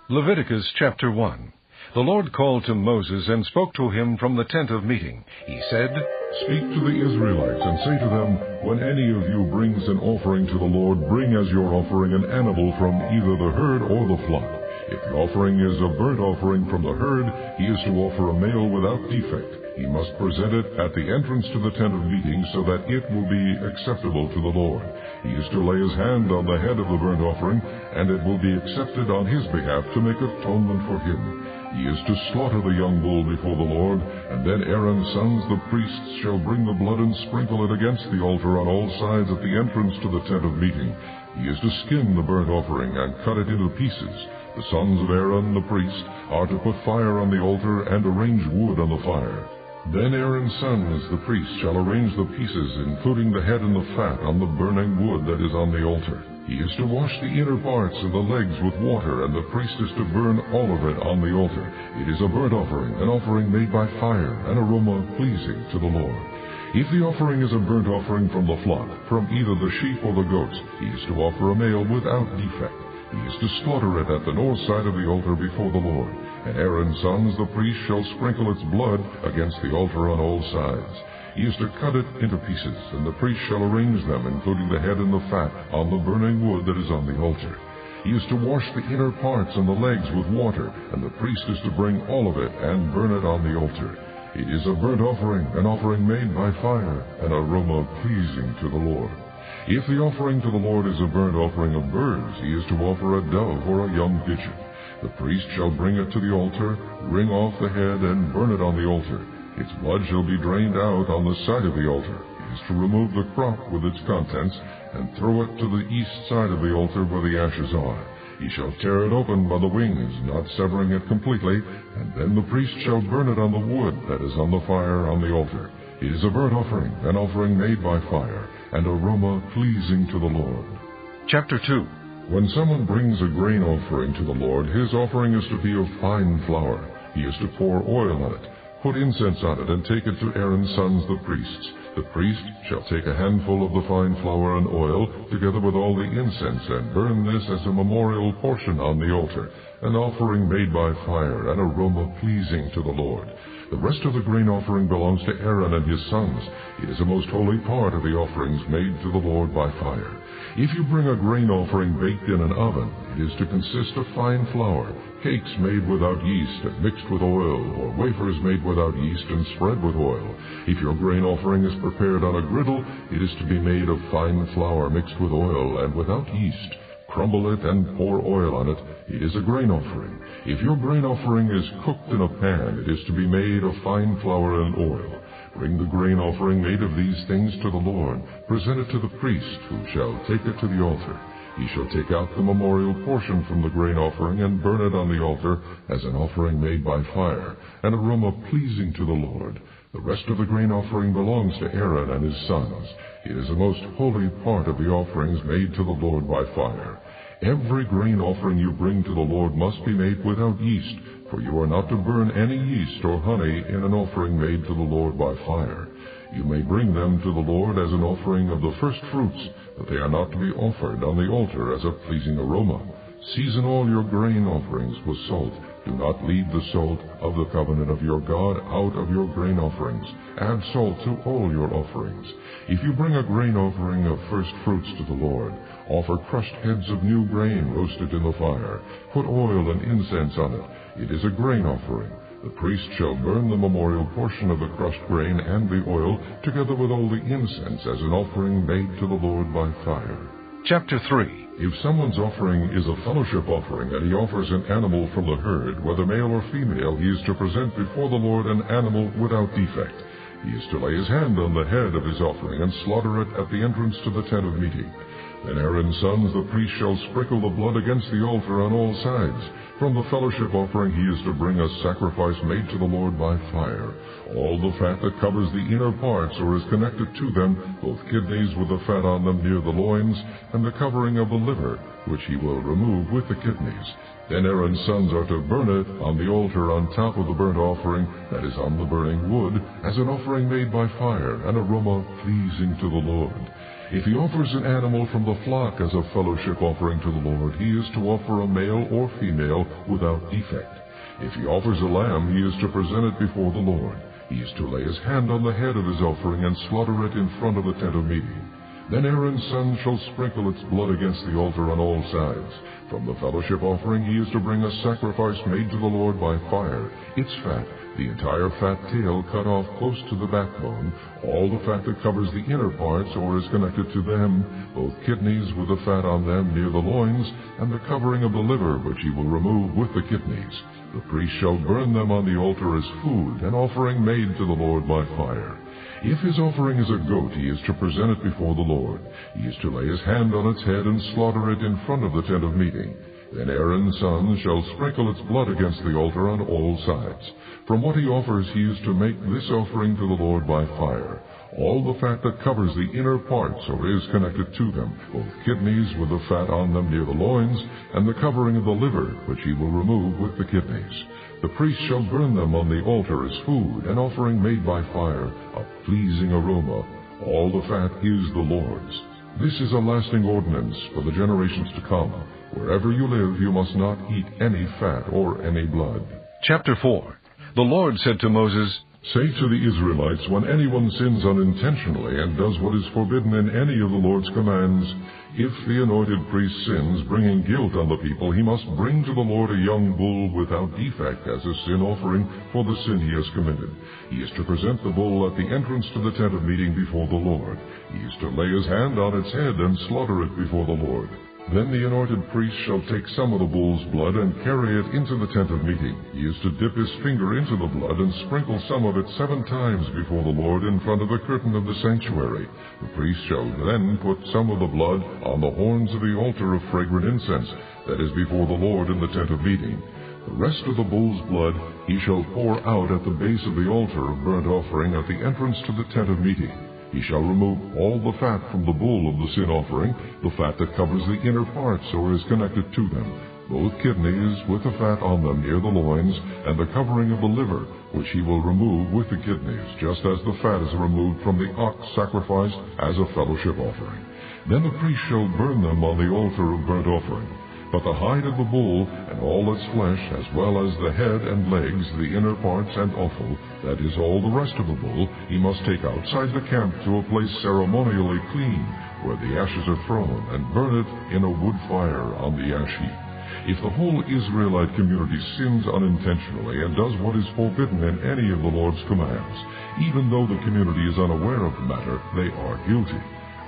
Leviticus chapter 1. The Lord called to Moses and spoke to him from the tent of meeting. He said, "Speak to the Israelites and say to them, when any of you brings an offering to the Lord, bring as your offering an animal from either the herd or the flock. If the offering is a burnt offering from the herd, he is to offer a male without defect. He must present it at the entrance to the tent of meeting so that it will be acceptable to the Lord. He is to lay his hand on the head of the burnt offering, and it will be accepted on his behalf to make atonement for him. He is to slaughter the young bull before the Lord, and then Aaron's sons, the priests, shall bring the blood and sprinkle it against the altar on all sides at the entrance to the tent of meeting. He is to skin the burnt offering and cut it into pieces. The sons of Aaron, the priest, are to put fire on the altar and arrange wood on the fire. Then Aaron's sons, the priests, shall arrange the pieces, including the head and the fat, on the burning wood that is on the altar. He is to wash the inner parts and the legs with water, and the priest is to burn all of it on the altar. It is a burnt offering, an offering made by fire, an aroma pleasing to the Lord. If the offering is a burnt offering from the flock, from either the sheep or the goats, he is to offer a male without defect. He is to slaughter it at the north side of the altar before the Lord. And Aaron's sons, the priests, shall sprinkle its blood against the altar on all sides. He is to cut it into pieces, and the priest shall arrange them, including the head and the fat, on the burning wood that is on the altar. He is to wash the inner parts and the legs with water, and the priest is to bring all of it and burn it on the altar. It is a burnt offering, an offering made by fire, an aroma pleasing to the Lord. If the offering to the Lord is a burnt offering of birds, he is to offer a dove or a young pigeon. The priest shall bring it to the altar, wring off the head, and burn it on the altar. Its blood shall be drained out on the side of the altar. He is to remove the crop with its contents, and throw it to the east side of the altar where the ashes are. He shall tear it open by the wings, not severing it completely, and then the priest shall burn it on the wood that is on the fire on the altar. It is a burnt offering, an offering made by fire, and aroma pleasing to the Lord. Chapter 2. When someone brings a grain offering to the Lord, his offering is to be of fine flour. He is to pour oil on it, put incense on it, and take it to Aaron's sons, the priests. The priest shall take a handful of the fine flour and oil, together with all the incense, and burn this as a memorial portion on the altar, an offering made by fire, an aroma pleasing to the Lord. The rest of the grain offering belongs to Aaron and his sons. It is a most holy part of the offerings made to the Lord by fire. If you bring a grain offering baked in an oven, it is to consist of fine flour, cakes made without yeast and mixed with oil, or wafers made without yeast and spread with oil. If your grain offering is prepared on a griddle, it is to be made of fine flour mixed with oil and without yeast. Crumble it and pour oil on it. It is a grain offering. If your grain offering is cooked in a pan, it is to be made of fine flour and oil. Bring the grain offering made of these things to the Lord. Present it to the priest, who shall take it to the altar. He shall take out the memorial portion from the grain offering and burn it on the altar as an offering made by fire, an aroma pleasing to the Lord. The rest of the grain offering belongs to Aaron and his sons. It is a most holy part of the offerings made to the Lord by fire. Every grain offering you bring to the Lord must be made without yeast, for you are not to burn any yeast or honey in an offering made to the Lord by fire. You may bring them to the Lord as an offering of the first fruits, but they are not to be offered on the altar as a pleasing aroma. Season all your grain offerings with salt. Do not leave the salt of the covenant of your God out of your grain offerings. Add salt to all your offerings. If you bring a grain offering of first fruits to the Lord, offer crushed heads of new grain roasted in the fire. Put oil and incense on it. It is a grain offering. The priest shall burn the memorial portion of the crushed grain and the oil, together with all the incense, as an offering made to the Lord by fire. Chapter 3. If someone's offering is a fellowship offering, and he offers an animal from the herd, whether male or female, he is to present before the Lord an animal without defect. He is to lay his hand on the head of his offering and slaughter it at the entrance to the tent of meeting. Then Aaron's sons, the priest, shall sprinkle the blood against the altar on all sides. From the fellowship offering he is to bring a sacrifice made to the Lord by fire. All the fat that covers the inner parts or is connected to them, both kidneys with the fat on them near the loins, and the covering of the liver, which he will remove with the kidneys. Then Aaron's sons are to burn it on the altar on top of the burnt offering that is on the burning wood, as an offering made by fire, an aroma pleasing to the Lord. If he offers an animal from the flock as a fellowship offering to the Lord, he is to offer a male or female without defect. If he offers a lamb, he is to present it before the Lord. He is to lay his hand on the head of his offering and slaughter it in front of the tent of meeting. Then Aaron's son shall sprinkle its blood against the altar on all sides. From the fellowship offering he is to bring a sacrifice made to the Lord by fire, its fat, the entire fat tail cut off close to the backbone, all the fat that covers the inner parts or is connected to them, both kidneys with the fat on them near the loins, and the covering of the liver, which he will remove with the kidneys. The priest shall burn them on the altar as food, an offering made to the Lord by fire. If his offering is a goat, he is to present it before the Lord. He is to lay his hand on its head and slaughter it in front of the tent of meeting. Then Aaron's son shall sprinkle its blood against the altar on all sides. From what he offers he is to make this offering to the Lord by fire. All the fat that covers the inner parts or is connected to them, both kidneys with the fat on them near the loins, and the covering of the liver, which he will remove with the kidneys. The priest shall burn them on the altar as food, an offering made by fire, a pleasing aroma. All the fat is the Lord's. This is a lasting ordinance for the generations to come. Wherever you live, you must not eat any fat or any blood. Chapter 4. The Lord said to Moses, Say to the Israelites, when anyone sins unintentionally and does what is forbidden in any of the Lord's commands, if the anointed priest sins, bringing guilt on the people, he must bring to the Lord a young bull without defect as a sin offering for the sin he has committed. He is to present the bull at the entrance to the tent of meeting before the Lord. He is to lay his hand on its head and slaughter it before the Lord. Then the anointed priest shall take some of the bull's blood and carry it into the tent of meeting. He is to dip his finger into the blood and sprinkle some of it 7 times before the Lord in front of the curtain of the sanctuary. The priest shall then put some of the blood on the horns of the altar of fragrant incense that is before the Lord in the tent of meeting. The rest of the bull's blood he shall pour out at the base of the altar of burnt offering at the entrance to the tent of meeting. He shall remove all the fat from the bull of the sin offering, the fat that covers the inner parts or is connected to them, both kidneys with the fat on them near the loins, and the covering of the liver, which he will remove with the kidneys, just as the fat is removed from the ox sacrificed as a fellowship offering. Then the priest shall burn them on the altar of burnt offering. But the hide of the bull, and all its flesh, as well as the head and legs, the inner parts and offal, that is, all the rest of the bull, he must take outside the camp to a place ceremonially clean, where the ashes are thrown, and burn it in a wood fire on the ash heap. If the whole Israelite community sins unintentionally and does what is forbidden in any of the Lord's commands, even though the community is unaware of the matter, they are guilty.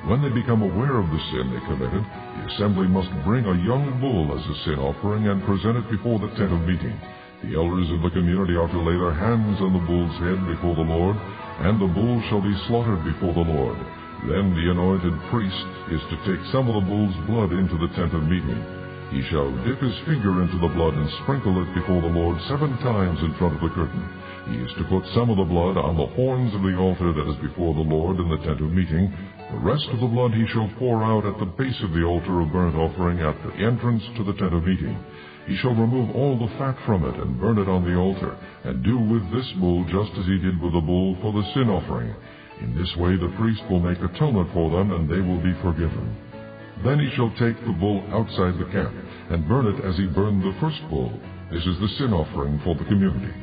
When they become aware of the sin they committed, the assembly must bring a young bull as a sin offering and present it before the tent of meeting. The elders of the community are to lay their hands on the bull's head before the Lord, and the bull shall be slaughtered before the Lord. Then the anointed priest is to take some of the bull's blood into the tent of meeting. He shall dip his finger into the blood and sprinkle it before the Lord 7 times in front of the curtain. He is to put some of the blood on the horns of the altar that is before the Lord in the tent of meeting. The rest of the blood he shall pour out at the base of the altar of burnt offering at the entrance to the tent of meeting. He shall remove all the fat from it and burn it on the altar, and do with this bull just as he did with the bull for the sin offering. In this way the priest will make atonement for them, and they will be forgiven. Then he shall take the bull outside the camp, and burn it as he burned the first bull. This is the sin offering for the community.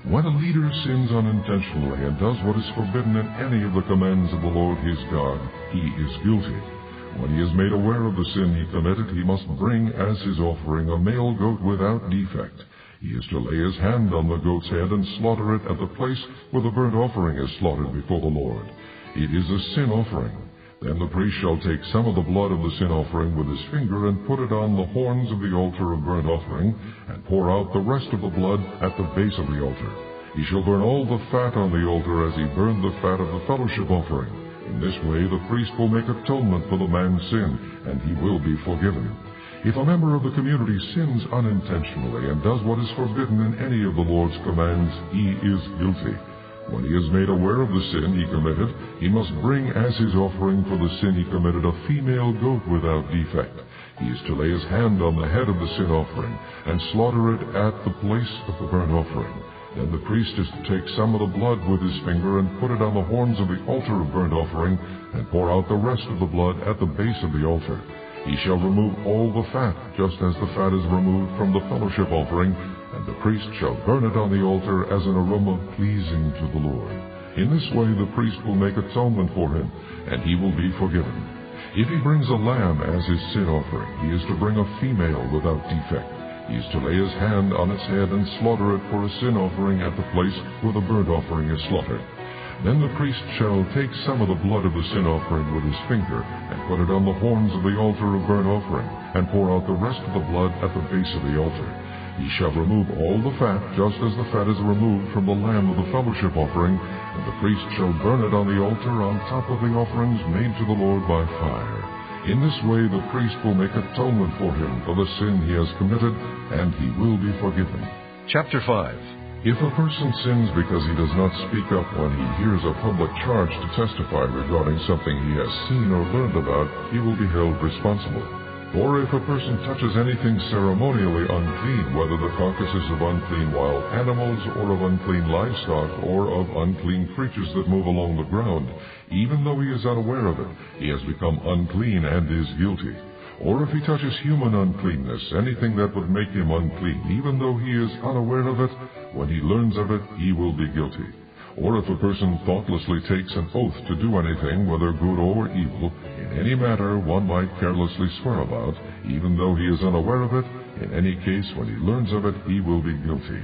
When a leader sins unintentionally and does what is forbidden in any of the commands of the Lord his God, he is guilty. When he is made aware of the sin he committed, he must bring as his offering a male goat without defect. He is to lay his hand on the goat's head and slaughter it at the place where the burnt offering is slaughtered before the Lord. It is a sin offering. Then the priest shall take some of the blood of the sin offering with his finger and put it on the horns of the altar of burnt offering, and pour out the rest of the blood at the base of the altar. He shall burn all the fat on the altar as he burned the fat of the fellowship offering. In this way the priest will make atonement for the man's sin, and he will be forgiven. If a member of the community sins unintentionally and does what is forbidden in any of the Lord's commands, he is guilty. When he is made aware of the sin he committed, he must bring as his offering for the sin he committed a female goat without defect. He is to lay his hand on the head of the sin offering and slaughter it at the place of the burnt offering. Then the priest is to take some of the blood with his finger and put it on the horns of the altar of burnt offering, and pour out the rest of the blood at the base of the altar. He shall remove all the fat, just as the fat is removed from the fellowship offering, and the priest shall burn it on the altar as an aroma pleasing to the Lord. In this way the priest will make atonement for him, and he will be forgiven. If he brings a lamb as his sin offering, he is to bring a female without defect. He is to lay his hand on its head and slaughter it for a sin offering at the place where the burnt offering is slaughtered. Then the priest shall take some of the blood of the sin offering with his finger, and put it on the horns of the altar of burnt offering, and pour out the rest of the blood at the base of the altar. He shall remove all the fat, just as the fat is removed from the lamb of the fellowship offering, and the priest shall burn it on the altar on top of the offerings made to the Lord by fire. In this way the priest will make atonement for him for the sin he has committed, and he will be forgiven. Chapter 5. If a person sins because he does not speak up when he hears a public charge to testify regarding something he has seen or learned about, he will be held responsible. Or if a person touches anything ceremonially unclean, whether the carcasses of unclean wild animals, or of unclean livestock, or of unclean creatures that move along the ground, even though he is unaware of it, he has become unclean and is guilty. Or if he touches human uncleanness, anything that would make him unclean, even though he is unaware of it, when he learns of it, he will be guilty. Or if a person thoughtlessly takes an oath to do anything, whether good or evil, in any matter one might carelessly swear about, even though he is unaware of it, in any case when he learns of it, he will be guilty.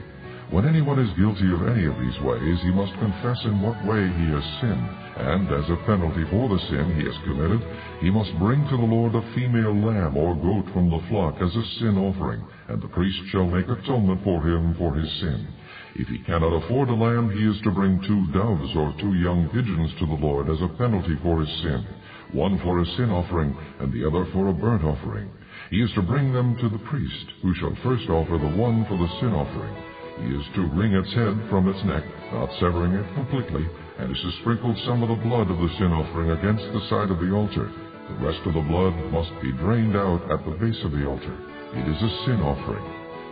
When anyone is guilty of any of these ways, he must confess in what way he has sinned, and as a penalty for the sin he has committed, he must bring to the Lord a female lamb or goat from the flock as a sin offering, and the priest shall make atonement for him for his sin. If he cannot afford a lamb, he is to bring 2 doves or 2 young pigeons to the Lord as a penalty for his sin, one for a sin offering and the other for a burnt offering. He is to bring them to the priest, who shall first offer the one for the sin offering. He is to wring its head from its neck, not severing it completely, and is to sprinkle some of the blood of the sin offering against the side of the altar. The rest of the blood must be drained out at the base of the altar. It is a sin offering.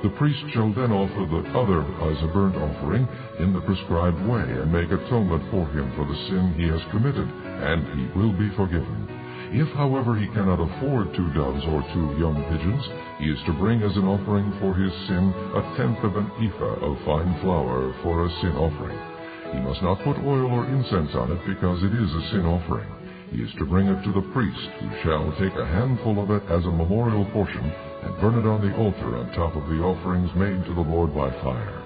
The priest shall then offer the other as a burnt offering in the prescribed way, and make atonement for him for the sin he has committed, and he will be forgiven. If, however, he cannot afford 2 doves or 2 young pigeons, he is to bring as an offering for his sin 1/10 of an ephah of fine flour for a sin offering. He must not put oil or incense on it, because it is a sin offering. He is to bring it to the priest, who shall take a handful of it as a memorial portion, and burn it on the altar on top of the offerings made to the Lord by fire.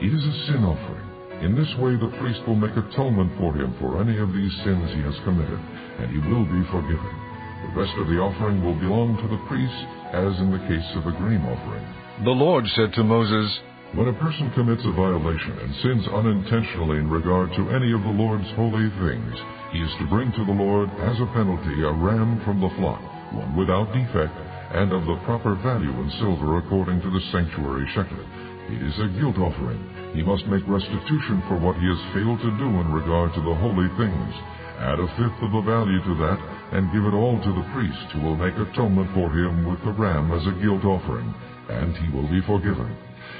It is a sin offering. In this way the priest will make atonement for him for any of these sins he has committed, and he will be forgiven. The rest of the offering will belong to the priest, as in the case of a grain offering. The Lord said to Moses, When a person commits a violation and sins unintentionally in regard to any of the Lord's holy things, he is to bring to the Lord as a penalty a ram from the flock, one without defect, and of the proper value in silver according to the sanctuary shekel. It is a guilt offering. He must make restitution for what he has failed to do in regard to the holy things. Add 1/5 of the value to that, and give it all to the priest, who will make atonement for him with the ram as a guilt offering, and he will be forgiven.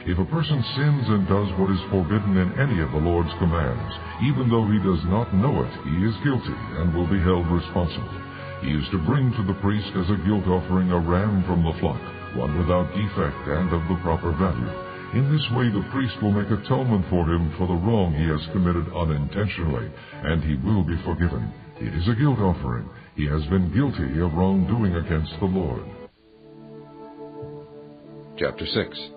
If a person sins and does what is forbidden in any of the Lord's commands, even though he does not know it, he is guilty and will be held responsible. He is to bring to the priest as a guilt offering a ram from the flock, one without defect and of the proper value. In this way the priest will make atonement for him for the wrong he has committed unintentionally, and he will be forgiven. It is a guilt offering. He has been guilty of wrongdoing against the Lord. Chapter 6.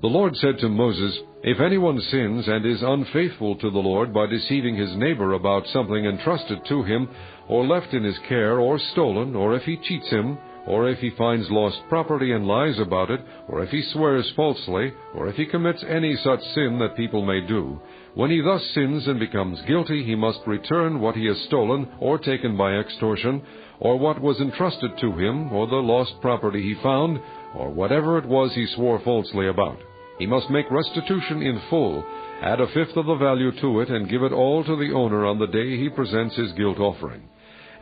The Lord said to Moses, If anyone sins and is unfaithful to the Lord by deceiving his neighbor about something entrusted to him, or left in his care, or stolen, or if he cheats him, or if he finds lost property and lies about it, or if he swears falsely, or if he commits any such sin that people may do, when he thus sins and becomes guilty, he must return what he has stolen or taken by extortion, or what was entrusted to him, or the lost property he found, or whatever it was he swore falsely about. He must make restitution in full, add 1/5 of the value to it, and give it all to the owner on the day he presents his guilt offering.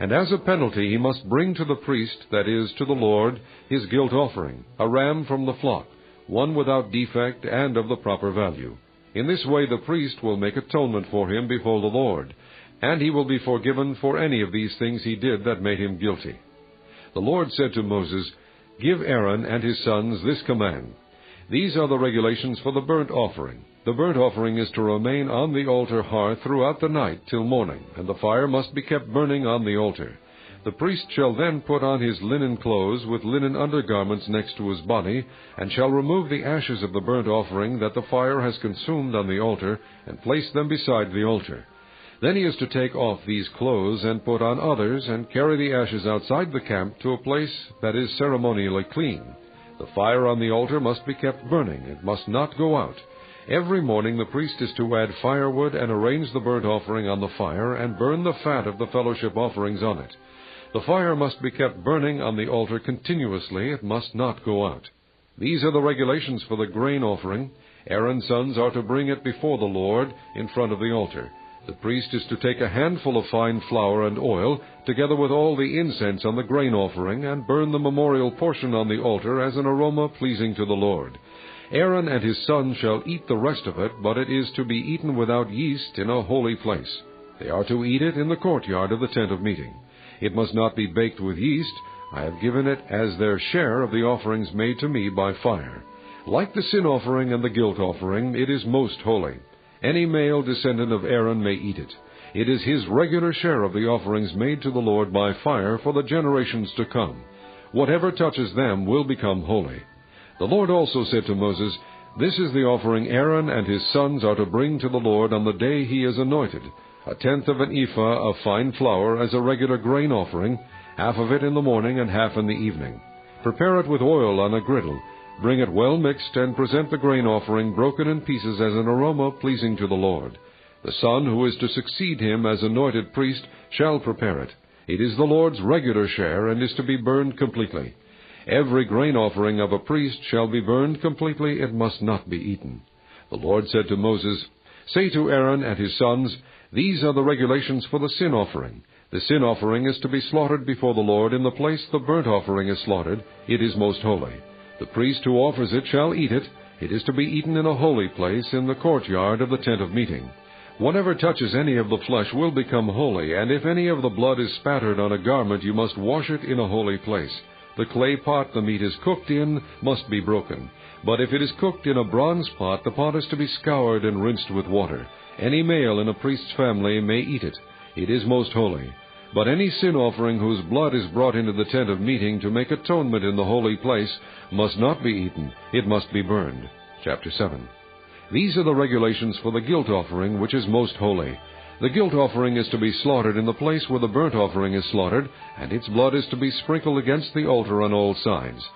And as a penalty he must bring to the priest, that is, to the Lord, his guilt offering, a ram from the flock, one without defect and of the proper value. In this way the priest will make atonement for him before the Lord, and he will be forgiven for any of these things he did that made him guilty. The Lord said to Moses, "Give Aaron and his sons this command. These are the regulations for the burnt offering. The burnt offering is to remain on the altar hearth throughout the night till morning, and the fire must be kept burning on the altar. The priest shall then put on his linen clothes with linen undergarments next to his body, and shall remove the ashes of the burnt offering that the fire has consumed on the altar, and place them beside the altar. Then he is to take off these clothes and put on others, and carry the ashes outside the camp to a place that is ceremonially clean. The fire on the altar must be kept burning. It must not go out. Every morning the priest is to add firewood and arrange the burnt offering on the fire, and burn the fat of the fellowship offerings on it. The fire must be kept burning on the altar continuously. It must not go out. These are the regulations for the grain offering. Aaron's sons are to bring it before the Lord in front of the altar. The priest is to take a handful of fine flour and oil, together with all the incense on the grain offering, and burn the memorial portion on the altar as an aroma pleasing to the Lord. Aaron and his sons shall eat the rest of it, but it is to be eaten without yeast in a holy place. They are to eat it in the courtyard of the tent of meeting. It must not be baked with yeast. I have given it as their share of the offerings made to me by fire. Like the sin offering and the guilt offering, it is most holy. Any male descendant of Aaron may eat it. It is his regular share of the offerings made to the Lord by fire for the generations to come. Whatever touches them will become holy. The Lord also said to Moses, "This is the offering Aaron and his sons are to bring to the Lord on the day he is anointed. 1/10 of an ephah of fine flour as a regular grain offering, half of it in the morning and half in the evening. Prepare it with oil on a griddle. Bring it well mixed, and present the grain offering broken in pieces as an aroma pleasing to the Lord. The son who is to succeed him as anointed priest shall prepare it. It is the Lord's regular share, and is to be burned completely. Every grain offering of a priest shall be burned completely. It must not be eaten." The Lord said to Moses, "Say to Aaron and his sons, These are the regulations for the sin offering. The sin offering is to be slaughtered before the Lord in the place the burnt offering is slaughtered. It is most holy. The priest who offers it shall eat it. It is to be eaten in a holy place in the courtyard of the tent of meeting. Whatever touches any of the flesh will become holy, and if any of the blood is spattered on a garment, you must wash it in a holy place. The clay pot the meat is cooked in must be broken. But if it is cooked in a bronze pot, the pot is to be scoured and rinsed with water. Any male in a priest's family may eat it. It is most holy. But any sin offering whose blood is brought into the tent of meeting to make atonement in the holy place must not be eaten. It must be burned." Chapter 7. These are the regulations for the guilt offering, which is most holy. The guilt offering is to be slaughtered in the place where the burnt offering is slaughtered, and its blood is to be sprinkled against the altar on all sides.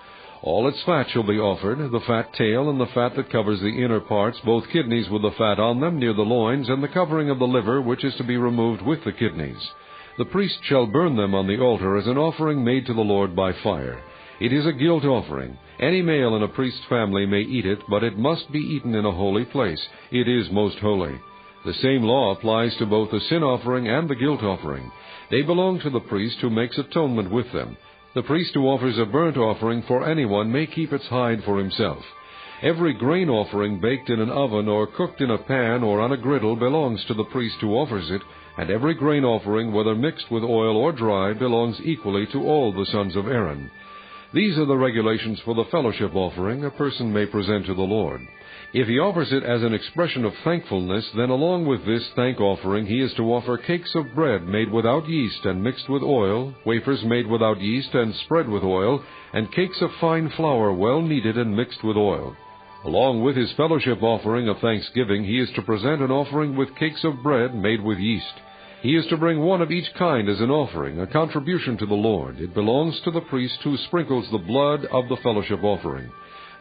All its fat shall be offered, the fat tail and the fat that covers the inner parts, both kidneys with the fat on them near the loins, and the covering of the liver, which is to be removed with the kidneys. The priest shall burn them on the altar as an offering made to the Lord by fire. It is a guilt offering. Any male in a priest's family may eat it, but it must be eaten in a holy place. It is most holy. The same law applies to both the sin offering and the guilt offering. They belong to the priest who makes atonement with them. The priest who offers a burnt offering for anyone may keep its hide for himself. Every grain offering baked in an oven or cooked in a pan or on a griddle belongs to the priest who offers it, and every grain offering, whether mixed with oil or dry, belongs equally to all the sons of Aaron. These are the regulations for the fellowship offering a person may present to the Lord. If he offers it as an expression of thankfulness, then along with this thank offering he is to offer cakes of bread made without yeast and mixed with oil, wafers made without yeast and spread with oil, and cakes of fine flour well kneaded and mixed with oil. Along with his fellowship offering of thanksgiving, he is to present an offering with cakes of bread made with yeast. He is to bring one of each kind as an offering, a contribution to the Lord. It belongs to the priest who sprinkles the blood of the fellowship offering.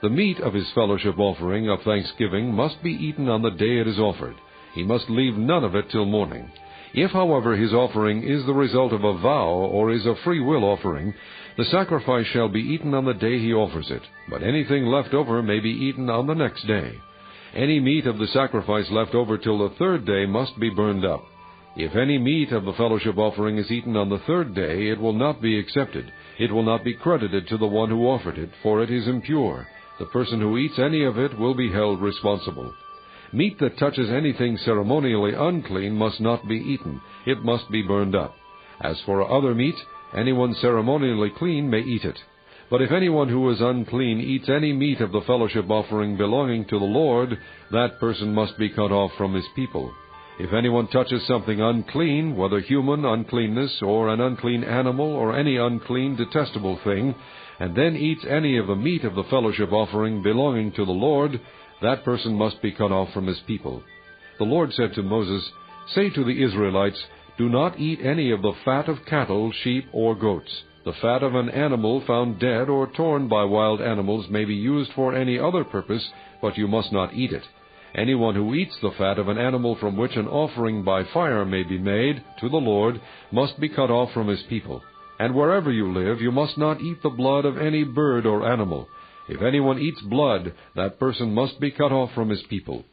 The meat of his fellowship offering of thanksgiving must be eaten on the day it is offered. He must leave none of it till morning. If, however, his offering is the result of a vow or is a free will offering, the sacrifice shall be eaten on the day he offers it, but anything left over may be eaten on the next day. Any meat of the sacrifice left over till the third day must be burned up. If any meat of the fellowship offering is eaten on the third day, it will not be accepted. It will not be credited to the one who offered it, for it is impure. The person who eats any of it will be held responsible. Meat that touches anything ceremonially unclean must not be eaten. It must be burned up. As for other meat, anyone ceremonially clean may eat it. But if anyone who is unclean eats any meat of the fellowship offering belonging to the Lord, that person must be cut off from his people. If anyone touches something unclean, whether human uncleanness, or an unclean animal, or any unclean, detestable thing, and then eats any of the meat of the fellowship offering belonging to the Lord, that person must be cut off from his people. The Lord said to Moses, "Say to the Israelites, do not eat any of the fat of cattle, sheep, or goats. The fat of an animal found dead or torn by wild animals may be used for any other purpose, but you must not eat it. Anyone who eats the fat of an animal from which an offering by fire may be made to the Lord must be cut off from his people. And wherever you live, you must not eat the blood of any bird or animal. If anyone eats blood, that person must be cut off from his people."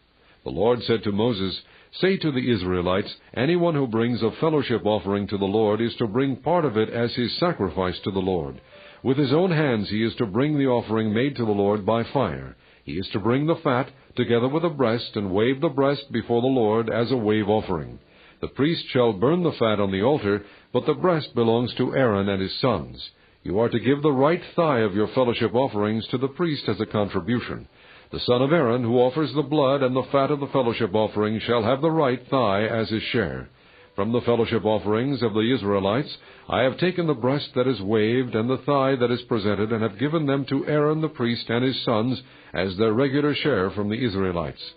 The Lord said to Moses, "Say to the Israelites, anyone who brings a fellowship offering to the Lord is to bring part of it as his sacrifice to the Lord. With his own hands he is to bring the offering made to the Lord by fire. He is to bring the fat, together with the breast, and wave the breast before the Lord as a wave offering. The priest shall burn the fat on the altar, but the breast belongs to Aaron and his sons. You are to give the right thigh of your fellowship offerings to the priest as a contribution. The son of Aaron, who offers the blood and the fat of the fellowship offering, shall have the right thigh as his share. From the fellowship offerings of the Israelites, I have taken the breast that is waved and the thigh that is presented, and have given them to Aaron the priest and his sons as their regular share from the Israelites.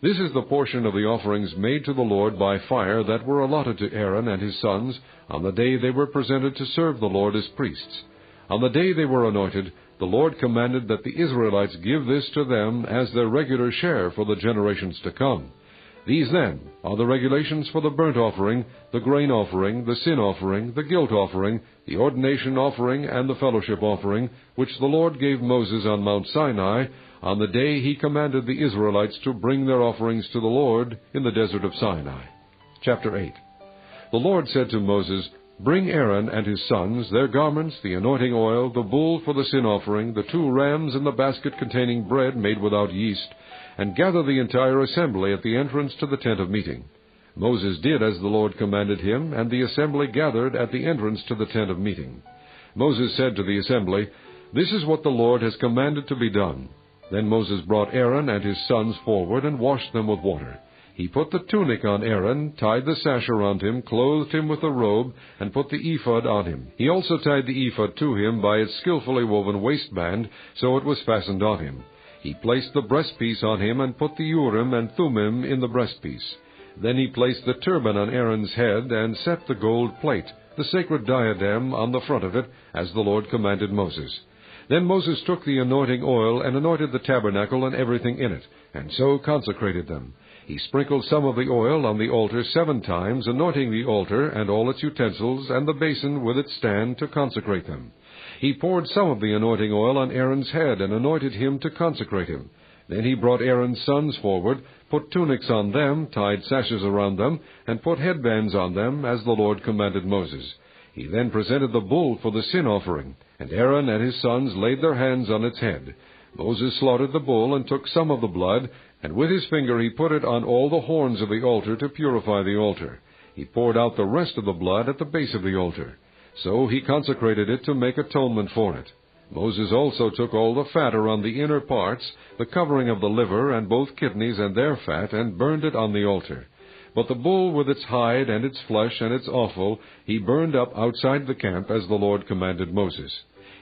This is the portion of the offerings made to the Lord by fire that were allotted to Aaron and his sons on the day they were presented to serve the Lord as priests. On the day they were anointed, the Lord commanded that the Israelites give this to them as their regular share for the generations to come. These, then, are the regulations for the burnt offering, the grain offering, the sin offering, the guilt offering, the ordination offering, and the fellowship offering, which the Lord gave Moses on Mount Sinai on the day he commanded the Israelites to bring their offerings to the Lord in the desert of Sinai. Chapter 8. The Lord said to Moses, "Bring Aaron and his sons, their garments, the anointing oil, the bull for the sin offering, the 2 rams, and the basket containing bread made without yeast, and gather the entire assembly at the entrance to the tent of meeting." Moses did as the Lord commanded him, and the assembly gathered at the entrance to the tent of meeting. Moses said to the assembly, "This is what the Lord has commanded to be done." Then Moses brought Aaron and his sons forward and washed them with water. He put the tunic on Aaron, tied the sash around him, clothed him with a robe, and put the ephod on him. He also tied the ephod to him by its skillfully woven waistband, so it was fastened on him. He placed the breastpiece on him and put the Urim and Thummim in the breastpiece. Then he placed the turban on Aaron's head and set the gold plate, the sacred diadem, on the front of it, as the Lord commanded Moses. Then Moses took the anointing oil and anointed the tabernacle and everything in it, and so consecrated them. He sprinkled some of the oil on the altar 7 times, anointing the altar and all its utensils and the basin with its stand to consecrate them. He poured some of the anointing oil on Aaron's head and anointed him to consecrate him. Then he brought Aaron's sons forward, put tunics on them, tied sashes around them, and put headbands on them, as the Lord commanded Moses. He then presented the bull for the sin offering, and Aaron and his sons laid their hands on its head. Moses slaughtered the bull and took some of the blood, and with his finger he put it on all the horns of the altar to purify the altar. He poured out the rest of the blood at the base of the altar. So he consecrated it to make atonement for it. Moses also took all the fat around the inner parts, the covering of the liver, and both kidneys and their fat, and burned it on the altar. But the bull with its hide and its flesh and its offal he burned up outside the camp, as the Lord commanded Moses.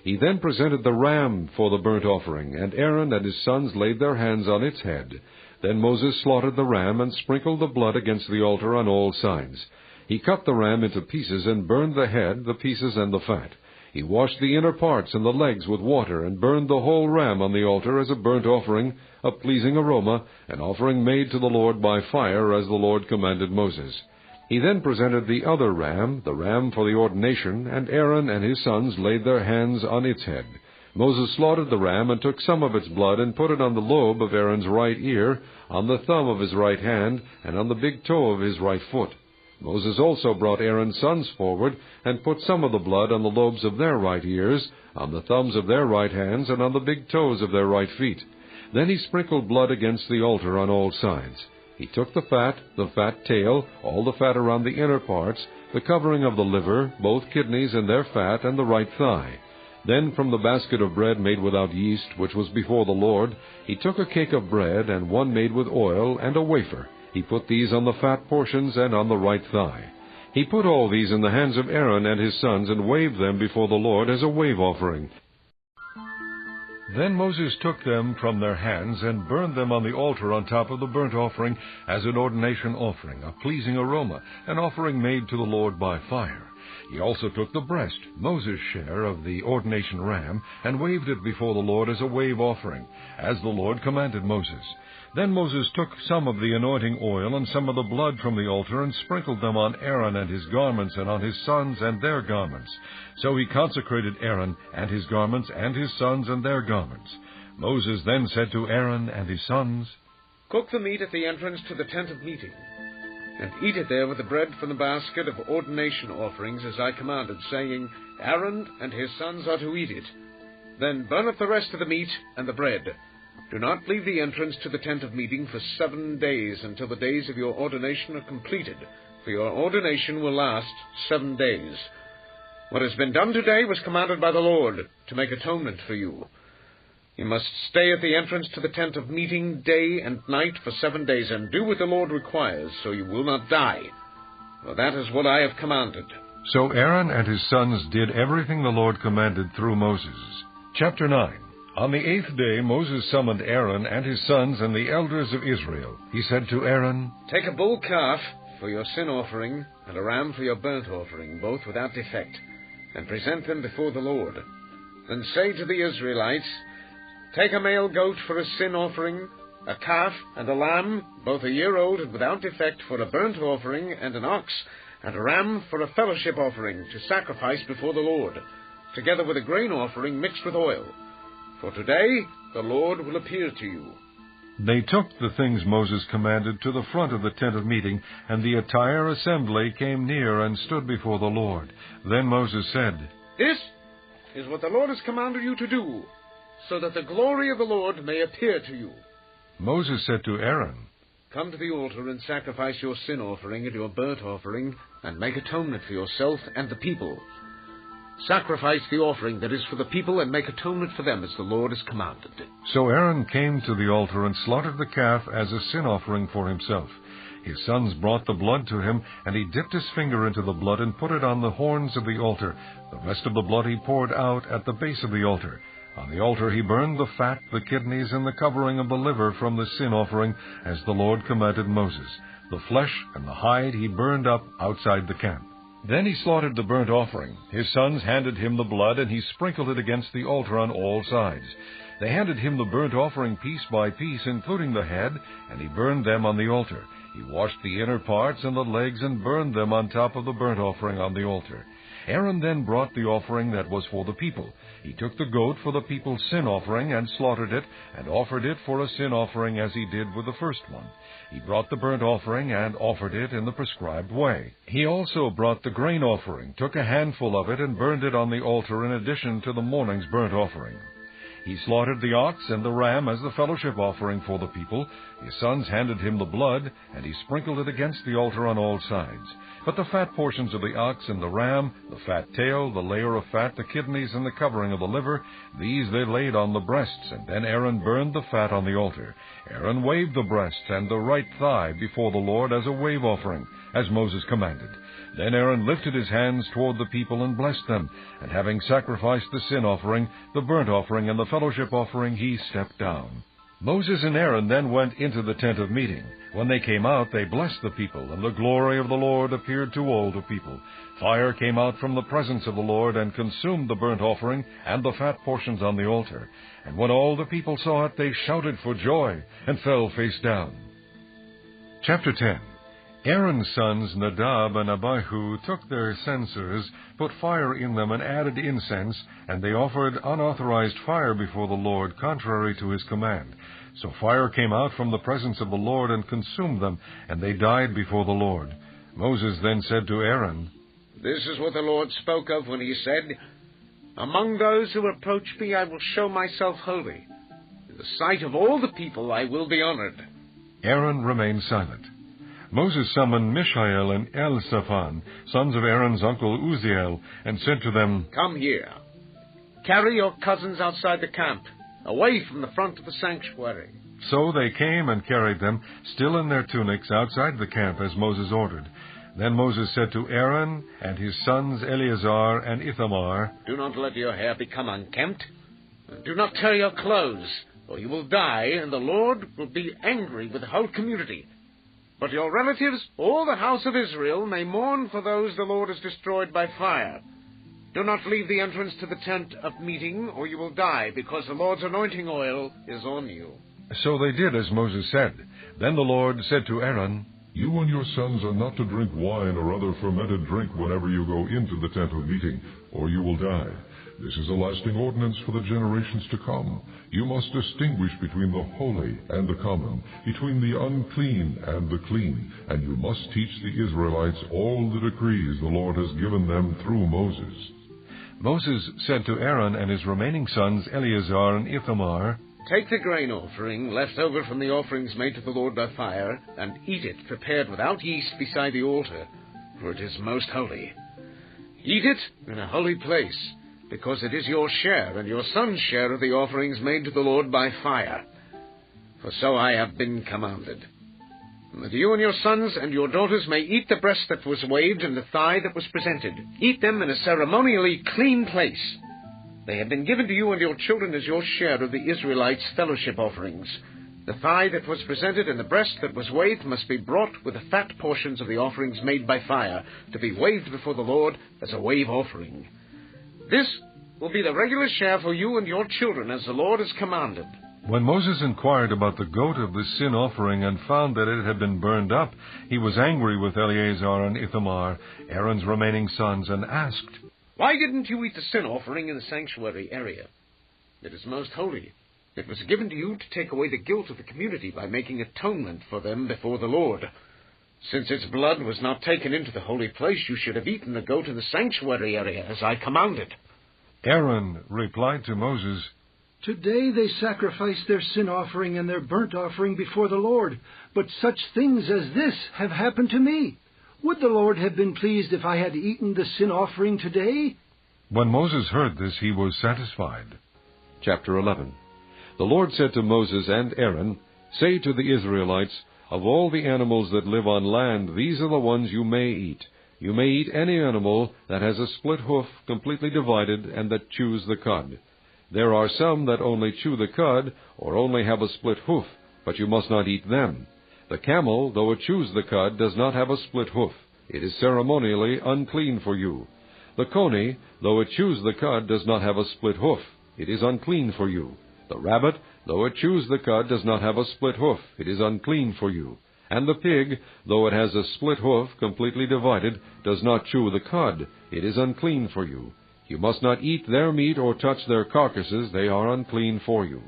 He then presented the ram for the burnt offering, and Aaron and his sons laid their hands on its head. Then Moses slaughtered the ram and sprinkled the blood against the altar on all sides. He cut the ram into pieces and burned the head, the pieces, and the fat. He washed the inner parts and the legs with water, and burned the whole ram on the altar as a burnt offering, a pleasing aroma, an offering made to the Lord by fire, as the Lord commanded Moses. He then presented the other ram, the ram for the ordination, and Aaron and his sons laid their hands on its head. Moses slaughtered the ram and took some of its blood and put it on the lobe of Aaron's right ear, on the thumb of his right hand, and on the big toe of his right foot. Moses also brought Aaron's sons forward and put some of the blood on the lobes of their right ears, on the thumbs of their right hands, and on the big toes of their right feet. Then he sprinkled blood against the altar on all sides. He took the fat tail, all the fat around the inner parts, the covering of the liver, both kidneys and their fat, and the right thigh. Then from the basket of bread made without yeast, which was before the Lord, he took a cake of bread, and one made with oil, and a wafer. He put these on the fat portions and on the right thigh. He put all these in the hands of Aaron and his sons, and waved them before the Lord as a wave offering. Then Moses took them from their hands and burned them on the altar on top of the burnt offering as an ordination offering, a pleasing aroma, an offering made to the Lord by fire. He also took the breast, Moses' share of the ordination ram, and waved it before the Lord as a wave offering, as the Lord commanded Moses. Then Moses took some of the anointing oil and some of the blood from the altar and sprinkled them on Aaron and his garments and on his sons and their garments. So he consecrated Aaron and his garments and his sons and their garments. Moses then said to Aaron and his sons, "Cook the meat at the entrance to the tent of meeting, and eat it there with the bread from the basket of ordination offerings, as I commanded, saying, Aaron and his sons are to eat it. Then burn up the rest of the meat and the bread. Do not leave the entrance to the tent of meeting for 7 days, until the days of your ordination are completed, for your ordination will last 7 days. What has been done today was commanded by the Lord, to make atonement for you. You must stay at the entrance to the tent of meeting day and night for 7 days, and do what the Lord requires, so you will not die. For that is what I have commanded." So Aaron and his sons did everything the Lord commanded through Moses. Chapter 9. On the 8th day Moses summoned Aaron and his sons and the elders of Israel. He said to Aaron, "Take a bull calf for your sin offering, and a ram for your burnt offering, both without defect, and present them before the Lord. Then say to the Israelites, Take a male goat for a sin offering, a calf and a lamb, both a year old and without defect, for a burnt offering, and an ox, and a ram for a fellowship offering, to sacrifice before the Lord, together with a grain offering mixed with oil. For today the Lord will appear to you." They took the things Moses commanded to the front of the tent of meeting, and the entire assembly came near and stood before the Lord. Then Moses said, "This is what the Lord has commanded you to do, so that the glory of the Lord may appear to you." Moses said to Aaron, "Come to the altar and sacrifice your sin offering and your burnt offering, and make atonement for yourself and the people. Sacrifice the offering that is for the people, and make atonement for them, as the Lord has commanded." So Aaron came to the altar and slaughtered the calf as a sin offering for himself. His sons brought the blood to him, and he dipped his finger into the blood and put it on the horns of the altar. The rest of the blood he poured out at the base of the altar. On the altar he burned the fat, the kidneys, and the covering of the liver from the sin offering, as the Lord commanded Moses. The flesh and the hide he burned up outside the camp. Then he slaughtered the burnt offering. His sons handed him the blood, and he sprinkled it against the altar on all sides. They handed him the burnt offering piece by piece, including the head, and he burned them on the altar. He washed the inner parts and the legs and burned them on top of the burnt offering on the altar. Aaron then brought the offering that was for the people. He took the goat for the people's sin offering and slaughtered it, and offered it for a sin offering as he did with the first one. He brought the burnt offering and offered it in the prescribed way. He also brought the grain offering, took a handful of it, and burned it on the altar in addition to the morning's burnt offering. He slaughtered the ox and the ram as the fellowship offering for the people. His sons handed him the blood, and he sprinkled it against the altar on all sides. But the fat portions of the ox and the ram, the fat tail, the layer of fat, the kidneys, and the covering of the liver, these they laid on the breasts, and then Aaron burned the fat on the altar. Aaron waved the breasts and the right thigh before the Lord as a wave offering, as Moses commanded. Then Aaron lifted his hands toward the people and blessed them, and having sacrificed the sin offering, the burnt offering, and the fellowship offering, he stepped down. Moses and Aaron then went into the tent of meeting. When they came out, they blessed the people, and the glory of the Lord appeared to all the people. Fire came out from the presence of the Lord and consumed the burnt offering and the fat portions on the altar. And when all the people saw it, they shouted for joy and fell face down. Chapter 10. Aaron's sons Nadab and Abihu took their censers, put fire in them, and added incense, and they offered unauthorized fire before the Lord, contrary to his command. So fire came out from the presence of the Lord and consumed them, and they died before the Lord. Moses then said to Aaron, "This is what the Lord spoke of when he said, 'Among those who approach me I will show myself holy. the sight of all the people I will be honored." Aaron remained silent. Moses summoned Mishael and Elzaphan, sons of Aaron's uncle Uzziel, and said to them, "Come here. Carry your cousins outside the camp, away from the front of the sanctuary." So they came and carried them, still in their tunics, outside the camp as Moses ordered. Then Moses said to Aaron and his sons Eleazar and Ithamar, "Do not let your hair become unkempt. Do not tear your clothes, or you will die, and the Lord will be angry with the whole community. But your relatives, all the house of Israel, may mourn for those the Lord has destroyed by fire. Do not leave the entrance to the tent of meeting, or you will die, because the Lord's anointing oil is on you." So they did as Moses said. Then the Lord said to Aaron, "You and your sons are not to drink wine or other fermented drink whenever you go into the tent of meeting, or you will die. This is a lasting ordinance for the generations to come. You must distinguish between the holy and the common, between the unclean and the clean, and you must teach the Israelites all the decrees the Lord has given them through Moses." Moses said to Aaron and his remaining sons Eleazar and Ithamar, "Take the grain offering left over from the offerings made to the Lord by fire, and eat it prepared without yeast beside the altar, for it is most holy. Eat it in a holy place, because it is your share and your son's share of the offerings made to the Lord by fire. For so I have been commanded. That you and your sons and your daughters may eat the breast that was waved and the thigh that was presented. Eat them in a ceremonially clean place. They have been given to you and your children as your share of the Israelites' fellowship offerings. The thigh that was presented and the breast that was waved must be brought with the fat portions of the offerings made by fire, to be waved before the Lord as a wave offering. This will be the regular share for you and your children, as the Lord has commanded." When Moses inquired about the goat of the sin offering and found that it had been burned up, he was angry with Eleazar and Ithamar, Aaron's remaining sons, and asked, "Why didn't you eat the sin offering in the sanctuary area? It is most holy. It was given to you to take away the guilt of the community by making atonement for them before the Lord. Since its blood was not taken into the holy place, you should have eaten the goat in the sanctuary area, as I commanded." Aaron replied to Moses, "Today they sacrifice their sin offering and their burnt offering before the Lord, but such things as this have happened to me. Would the Lord have been pleased if I had eaten the sin offering today?" When Moses heard this, he was satisfied. Chapter 11. The Lord said to Moses and Aaron, "Say to the Israelites, of all the animals that live on land, these are the ones you may eat. You may eat any animal that has a split hoof completely divided and that chews the cud. There are some that only chew the cud, or only have a split hoof, but you must not eat them. The camel, though it chews the cud, does not have a split hoof. It is ceremonially unclean for you. The coney, though it chews the cud, does not have a split hoof. It is unclean for you. The rabbit, though it chews the cud, does not have a split hoof. It is unclean for you. And the pig, though it has a split hoof completely divided, does not chew the cud. It is unclean for you. You must not eat their meat or touch their carcasses. They are unclean for you.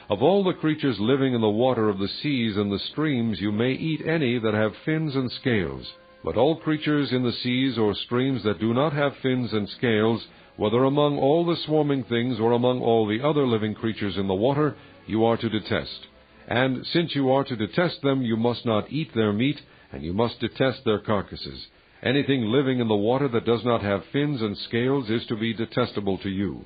Of all the creatures living in the water of the seas and the streams, you may eat any that have fins and scales. But all creatures in the seas or streams that do not have fins and scales, whether among all the swarming things or among all the other living creatures in the water, you are to detest. And since you are to detest them, you must not eat their meat, and you must detest their carcasses. Anything living in the water that does not have fins and scales is to be detestable to you.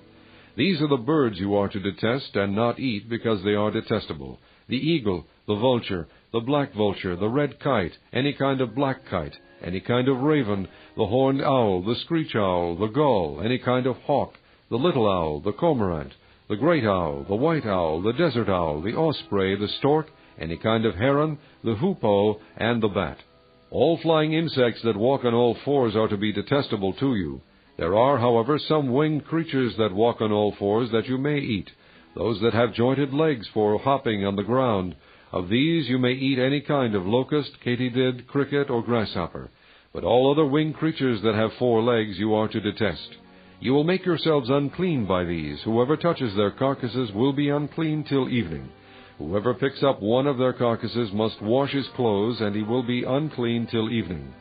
These are the birds you are to detest and not eat, because they are detestable: the eagle, the vulture, the black vulture, the red kite, any kind of black kite, any kind of raven, the horned owl, the screech owl, the gull, any kind of hawk, the little owl, the cormorant, the great owl, the white owl, the desert owl, the osprey, the stork, any kind of heron, the hoopoe, and the bat. All flying insects that walk on all fours are to be detestable to you. There are, however, some winged creatures that walk on all fours that you may eat, those that have jointed legs for hopping on the ground. Of these you may eat any kind of locust, katydid, cricket, or grasshopper. But all other winged creatures that have 4 legs you are to detest. You will make yourselves unclean by these. Whoever touches their carcasses will be unclean till evening. Whoever picks up one of their carcasses must wash his clothes, and he will be unclean till evening.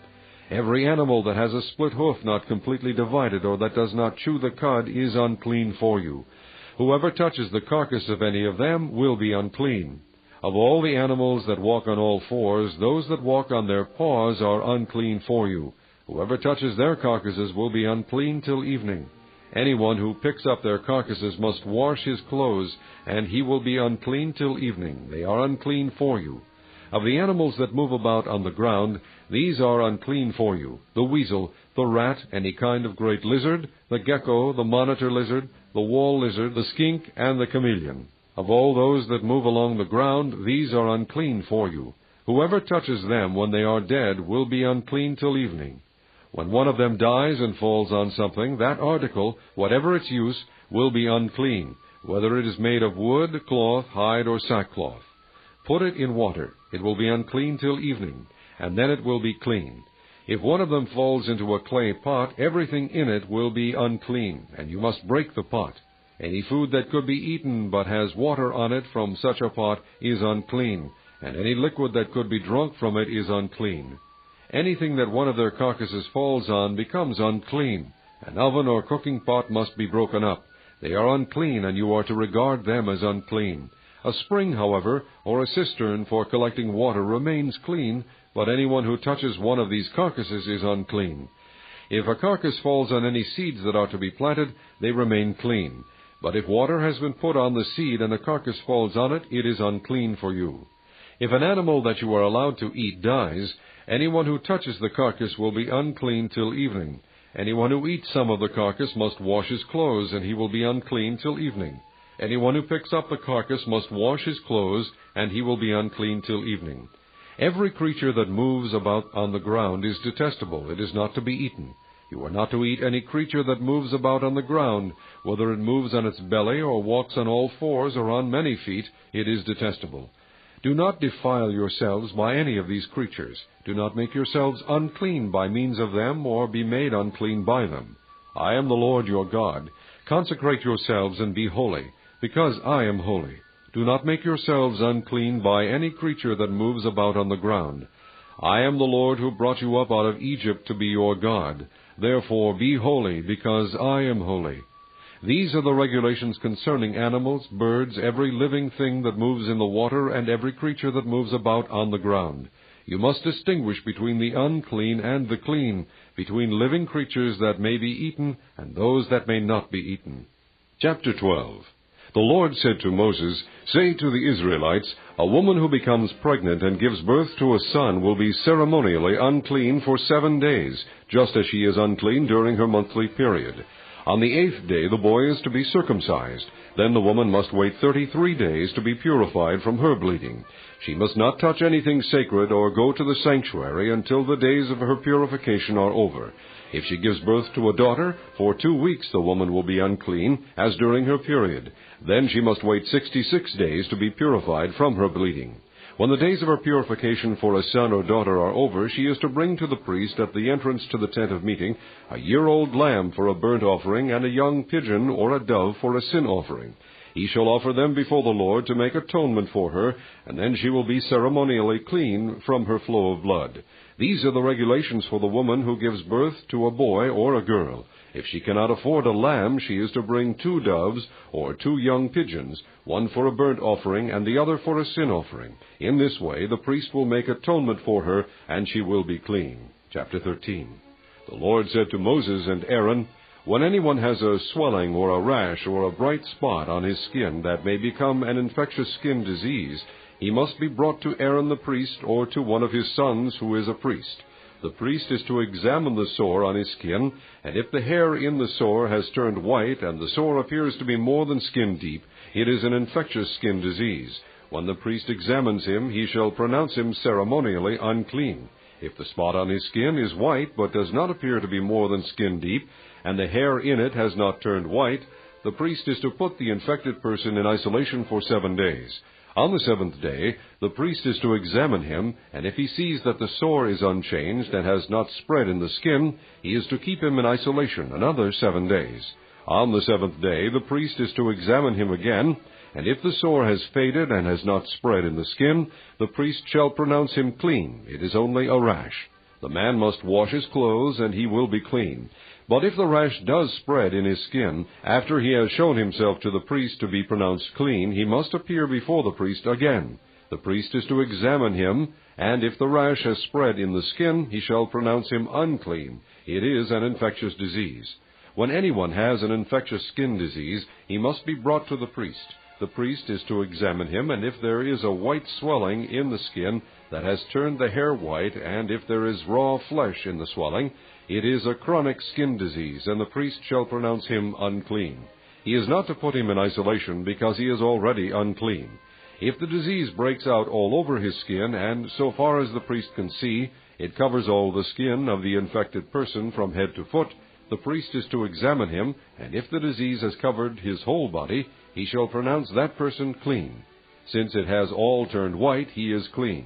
Every animal that has a split hoof not completely divided, or that does not chew the cud, is unclean for you. Whoever touches the carcass of any of them will be unclean. Of all the animals that walk on all fours, those that walk on their paws are unclean for you. Whoever touches their carcasses will be unclean till evening. Anyone who picks up their carcasses must wash his clothes, and he will be unclean till evening. They are unclean for you. Of the animals that move about on the ground, these are unclean for you: the weasel, the rat, any kind of great lizard, the gecko, the monitor lizard, the wall lizard, the skink, and the chameleon. Of all those that move along the ground, these are unclean for you. Whoever touches them when they are dead will be unclean till evening. When one of them dies and falls on something, that article, whatever its use, will be unclean, whether it is made of wood, cloth, hide, or sackcloth. Put it in water. It will be unclean till evening, and then it will be clean. If one of them falls into a clay pot, everything in it will be unclean, and you must break the pot. Any food that could be eaten but has water on it from such a pot is unclean, and any liquid that could be drunk from it is unclean. Anything that one of their carcasses falls on becomes unclean. An oven or cooking pot must be broken up. They are unclean, and you are to regard them as unclean. A spring, however, or a cistern for collecting water remains clean, but anyone who touches one of these carcasses is unclean. If a carcass falls on any seeds that are to be planted, they remain clean. But if water has been put on the seed and a carcass falls on it, it is unclean for you. If an animal that you are allowed to eat dies, anyone who touches the carcass will be unclean till evening. Anyone who eats some of the carcass must wash his clothes, and he will be unclean till evening. Anyone who picks up the carcass must wash his clothes, and he will be unclean till evening. Every creature that moves about on the ground is detestable. It is not to be eaten. You are not to eat any creature that moves about on the ground. Whether it moves on its belly, or walks on all fours, or on many feet, it is detestable. Do not defile yourselves by any of these creatures. Do not make yourselves unclean by means of them, or be made unclean by them. I am the Lord your God. Consecrate yourselves and be holy, because I am holy. Do not make yourselves unclean by any creature that moves about on the ground. I am the Lord who brought you up out of Egypt to be your God. Therefore be holy, because I am holy. These are the regulations concerning animals, birds, every living thing that moves in the water, and every creature that moves about on the ground. You must distinguish between the unclean and the clean, between living creatures that may be eaten and those that may not be eaten. Chapter 12. The Lord said to Moses, "Say to the Israelites, a woman who becomes pregnant and gives birth to a son will be ceremonially unclean for 7 days, just as she is unclean during her monthly period. On the 8th day the boy is to be circumcised. Then the woman must wait 33 days to be purified from her bleeding. She must not touch anything sacred or go to the sanctuary until the days of her purification are over. If she gives birth to a daughter, for 2 weeks the woman will be unclean, as during her period. Then she must wait 66 days to be purified from her bleeding. When the days of her purification for a son or daughter are over, she is to bring to the priest at the entrance to the tent of meeting a year-old lamb for a burnt offering, and a young pigeon or a dove for a sin offering. He shall offer them before the Lord to make atonement for her, and then she will be ceremonially clean from her flow of blood. These are the regulations for the woman who gives birth to a boy or a girl. If she cannot afford a lamb, she is to bring 2 doves or 2 young pigeons, one for a burnt offering and the other for a sin offering. In this way the priest will make atonement for her, and she will be clean." Chapter 13. The Lord said to Moses and Aaron, "When anyone has a swelling or a rash or a bright spot on his skin that may become an infectious skin disease, he must be brought to Aaron the priest or to one of his sons who is a priest. The priest is to examine the sore on his skin, and if the hair in the sore has turned white and the sore appears to be more than skin deep, it is an infectious skin disease. When the priest examines him, he shall pronounce him ceremonially unclean. If the spot on his skin is white but does not appear to be more than skin deep, and the hair in it has not turned white, the priest is to put the infected person in isolation for 7 days. On the 7th day, the priest is to examine him, and if he sees that the sore is unchanged and has not spread in the skin, he is to keep him in isolation another 7 days. On the 7th day, the priest is to examine him again, and if the sore has faded and has not spread in the skin, the priest shall pronounce him clean. It is only a rash. The man must wash his clothes, and he will be clean. But if the rash does spread in his skin, after he has shown himself to the priest to be pronounced clean, he must appear before the priest again. The priest is to examine him, and if the rash has spread in the skin, he shall pronounce him unclean. It is an infectious disease. When anyone has an infectious skin disease, he must be brought to the priest. The priest is to examine him, and if there is a white swelling in the skin that has turned the hair white, and if there is raw flesh in the swelling, it is a chronic skin disease, and the priest shall pronounce him unclean. He is not to put him in isolation, because he is already unclean. If the disease breaks out all over his skin, and so far as the priest can see, it covers all the skin of the infected person from head to foot, the priest is to examine him, and if the disease has covered his whole body, he shall pronounce that person clean. Since it has all turned white, he is clean.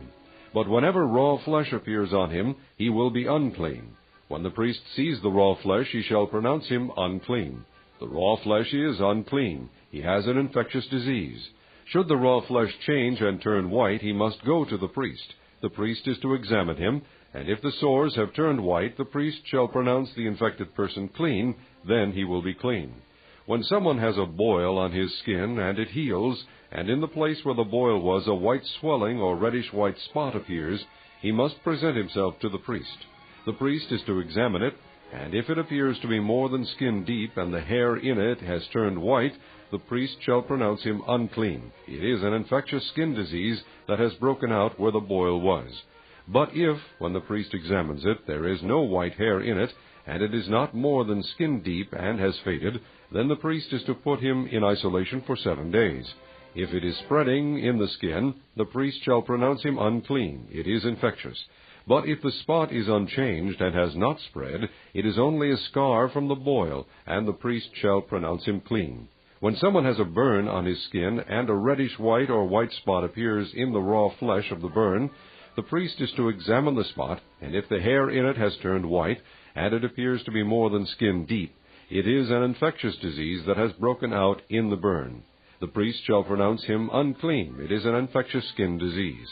But whenever raw flesh appears on him, he will be unclean. When the priest sees the raw flesh, he shall pronounce him unclean. The raw flesh is unclean. He has an infectious disease. Should the raw flesh change and turn white, he must go to the priest. The priest is to examine him, and if the sores have turned white, the priest shall pronounce the infected person clean, then he will be clean. When someone has a boil on his skin, and it heals, and in the place where the boil was a white swelling or reddish-white spot appears, he must present himself to the priest. The priest is to examine it, and if it appears to be more than skin deep, and the hair in it has turned white, the priest shall pronounce him unclean. It is an infectious skin disease that has broken out where the boil was. But if, when the priest examines it, there is no white hair in it, and it is not more than skin deep and has faded, then the priest is to put him in isolation for 7 days. If it is spreading in the skin, the priest shall pronounce him unclean. It is infectious. But if the spot is unchanged and has not spread, it is only a scar from the boil, and the priest shall pronounce him clean. When someone has a burn on his skin, and a reddish-white or white spot appears in the raw flesh of the burn, the priest is to examine the spot, and if the hair in it has turned white, and it appears to be more than skin deep, it is an infectious disease that has broken out in the burn. The priest shall pronounce him unclean. It is an infectious skin disease.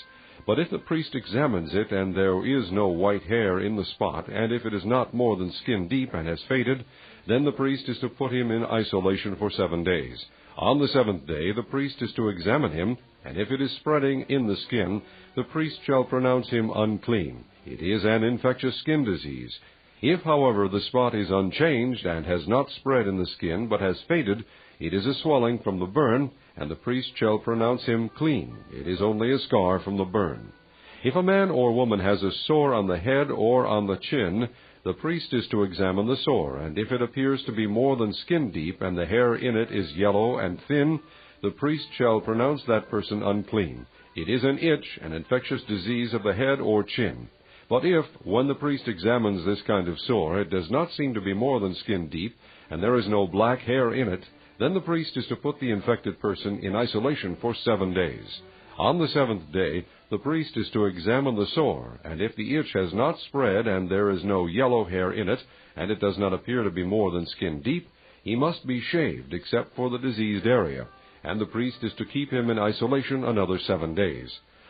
But if the priest examines it, and there is no white hair in the spot, and if it is not more than skin deep and has faded, then the priest is to put him in isolation for 7 days. On the 7th day the priest is to examine him, and if it is spreading in the skin, the priest shall pronounce him unclean. It is an infectious skin disease. If, however, the spot is unchanged and has not spread in the skin, but has faded, it is a swelling from the burn, and the priest shall pronounce him clean. It is only a scar from the burn. If a man or woman has a sore on the head or on the chin, the priest is to examine the sore, and if it appears to be more than skin deep, and the hair in it is yellow and thin, the priest shall pronounce that person unclean. It is an itch, an infectious disease of the head or chin. But if, when the priest examines this kind of sore, it does not seem to be more than skin deep, and there is no black hair in it, then the priest is to put the infected person in isolation for 7 days. On the 7th day, the priest is to examine the sore, and if the itch has not spread, and there is no yellow hair in it, and it does not appear to be more than skin deep, he must be shaved except for the diseased area, and the priest is to keep him in isolation another 7 days.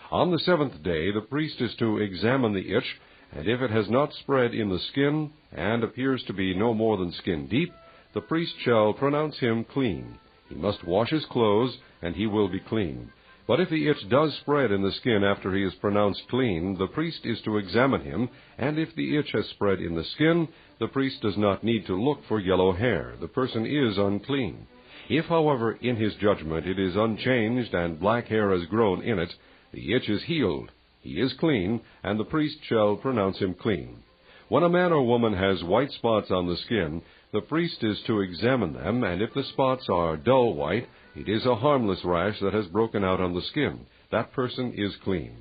On the 7th day, the priest is to examine the itch, and if it has not spread in the skin, and appears to be no more than skin deep, the priest shall pronounce him clean. He must wash his clothes, and he will be clean. But if the itch does spread in the skin after he is pronounced clean, the priest is to examine him, and if the itch has spread in the skin, the priest does not need to look for yellow hair. The person is unclean. If, however, in his judgment it is unchanged and black hair has grown in it, the itch is healed. He is clean, and the priest shall pronounce him clean. When a man or woman has white spots on the skin, the priest is to examine them, and if the spots are dull white, it is a harmless rash that has broken out on the skin. That person is clean.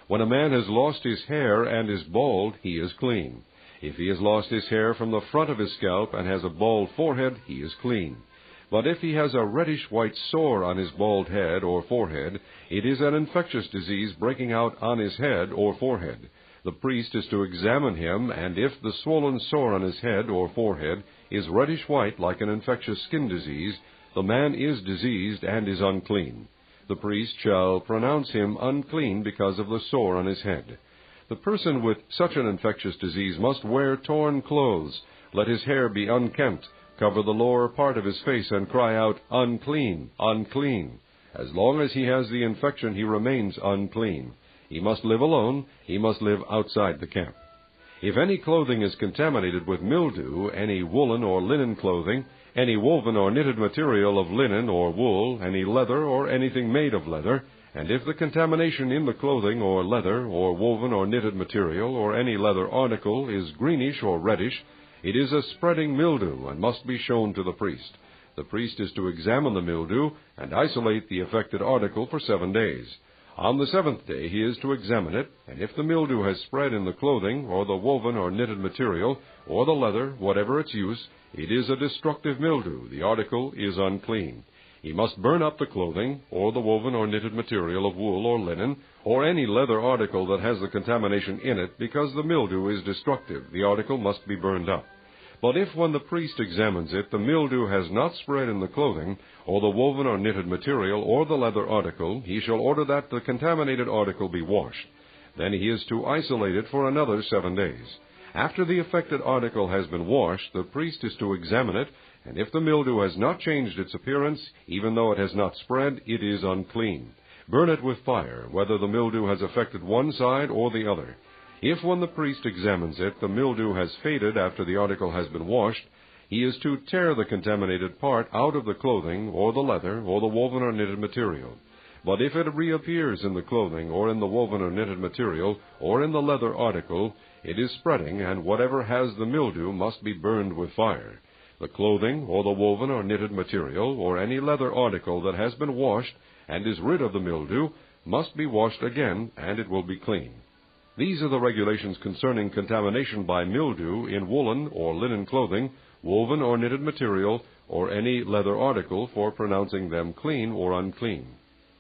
When a man has lost his hair and is bald, he is clean. If he has lost his hair from the front of his scalp and has a bald forehead, he is clean. But if he has a reddish-white sore on his bald head or forehead, it is an infectious disease breaking out on his head or forehead. The priest is to examine him, and if the swollen sore on his head or forehead is reddish-white like an infectious skin disease, the man is diseased and is unclean. The priest shall pronounce him unclean because of the sore on his head. The person with such an infectious disease must wear torn clothes, let his hair be unkempt, cover the lower part of his face, and cry out, Unclean, unclean. As long as he has the infection, he remains unclean. He must live alone. He must live outside the camp. If any clothing is contaminated with mildew, any woolen or linen clothing, any woven or knitted material of linen or wool, any leather or anything made of leather, and if the contamination in the clothing or leather or woven or knitted material or any leather article is greenish or reddish, it is a spreading mildew and must be shown to the priest. The priest is to examine the mildew and isolate the affected article for 7 days. On the 7th day he is to examine it, and if the mildew has spread in the clothing, or the woven or knitted material, or the leather, whatever its use, it is a destructive mildew. The article is unclean. He must burn up the clothing, or the woven or knitted material of wool or linen, or any leather article that has the contamination in it, because the mildew is destructive. The article must be burned up. But if when the priest examines it, the mildew has not spread in the clothing, or the woven or knitted material, or the leather article, he shall order that the contaminated article be washed. Then he is to isolate it for another 7 days. After the affected article has been washed, the priest is to examine it, and if the mildew has not changed its appearance, even though it has not spread, it is unclean. Burn it with fire, whether the mildew has affected one side or the other. If when the priest examines it, the mildew has faded after the article has been washed, he is to tear the contaminated part out of the clothing, or the leather, or the woven or knitted material. But if it reappears in the clothing, or in the woven or knitted material, or in the leather article, it is spreading, and whatever has the mildew must be burned with fire. The clothing, or the woven or knitted material, or any leather article that has been washed, and is rid of the mildew, must be washed again, and it will be clean. These are the regulations concerning contamination by mildew in woolen or linen clothing, woven or knitted material, or any leather article, for pronouncing them clean or unclean.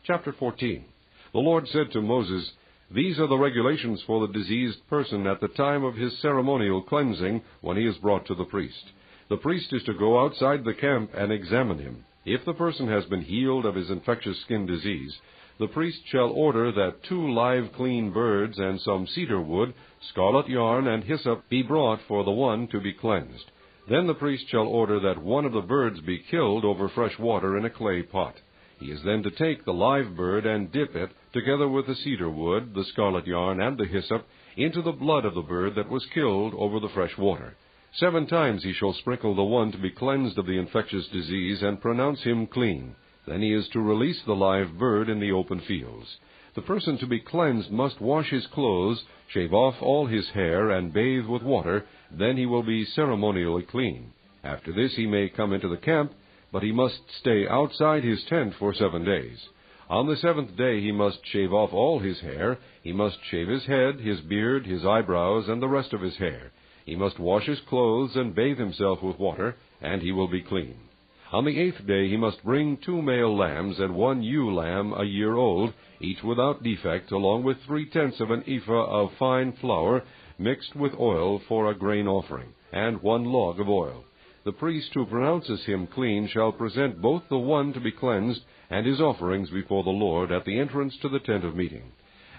Chapter 14. The Lord said to Moses, These are the regulations for the diseased person at the time of his ceremonial cleansing, when he is brought to the priest. The priest is to go outside the camp and examine him. If the person has been healed of his infectious skin disease, the priest shall order that 2 live clean birds and some cedar wood, scarlet yarn, and hyssop be brought for the one to be cleansed. Then the priest shall order that one of the birds be killed over fresh water in a clay pot. He is then to take the live bird and dip it, together with the cedar wood, the scarlet yarn, and the hyssop, into the blood of the bird that was killed over the fresh water. 7 times he shall sprinkle the one to be cleansed of the infectious disease, and pronounce him clean. Then he is to release the live bird in the open fields. The person to be cleansed must wash his clothes, shave off all his hair, and bathe with water. Then he will be ceremonially clean. After this he may come into the camp, but he must stay outside his tent for 7 days. On the 7th day he must shave off all his hair. He must shave his head, his beard, his eyebrows, and the rest of his hair. He must wash his clothes and bathe himself with water, and he will be clean. On the 8th day he must bring 2 male lambs and 1 ewe lamb a year old, each without defect, along with 3/10 of an ephah of fine flour mixed with oil for a grain offering, and 1 log of oil. The priest who pronounces him clean shall present both the one to be cleansed and his offerings before the Lord at the entrance to the tent of meeting.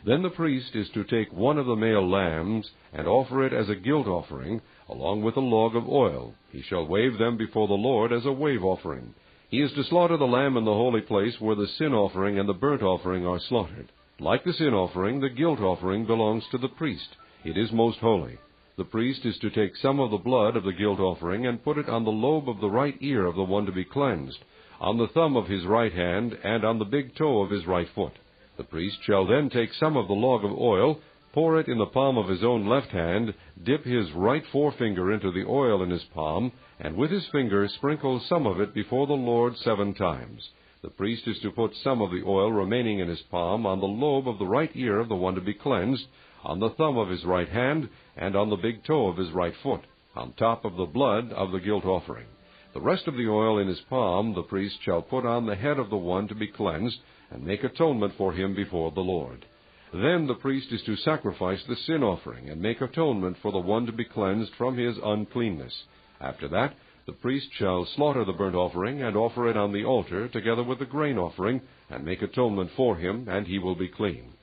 Then the priest is to take 1 of the male lambs and offer it as a guilt offering, along with a log of oil. He shall wave them before the Lord as a wave offering. He is to slaughter the lamb in the holy place where the sin offering and the burnt offering are slaughtered. Like the sin offering, the guilt offering belongs to the priest. It is most holy. The priest is to take some of the blood of the guilt offering and put it on the lobe of the right ear of the one to be cleansed, on the thumb of his right hand, and on the big toe of his right foot. The priest shall then take some of the log of oil, pour it in the palm of his own left hand, dip his right forefinger into the oil in his palm, and with his finger sprinkle some of it before the Lord 7 times. The priest is to put some of the oil remaining in his palm on the lobe of the right ear of the one to be cleansed, on the thumb of his right hand, and on the big toe of his right foot, on top of the blood of the guilt offering. The rest of the oil in his palm the priest shall put on the head of the one to be cleansed, and make atonement for him before the Lord. Then the priest is to sacrifice the sin offering, and make atonement for the one to be cleansed from his uncleanness. After that, the priest shall slaughter the burnt offering, and offer it on the altar, together with the grain offering, and make atonement for him, and he will be clean.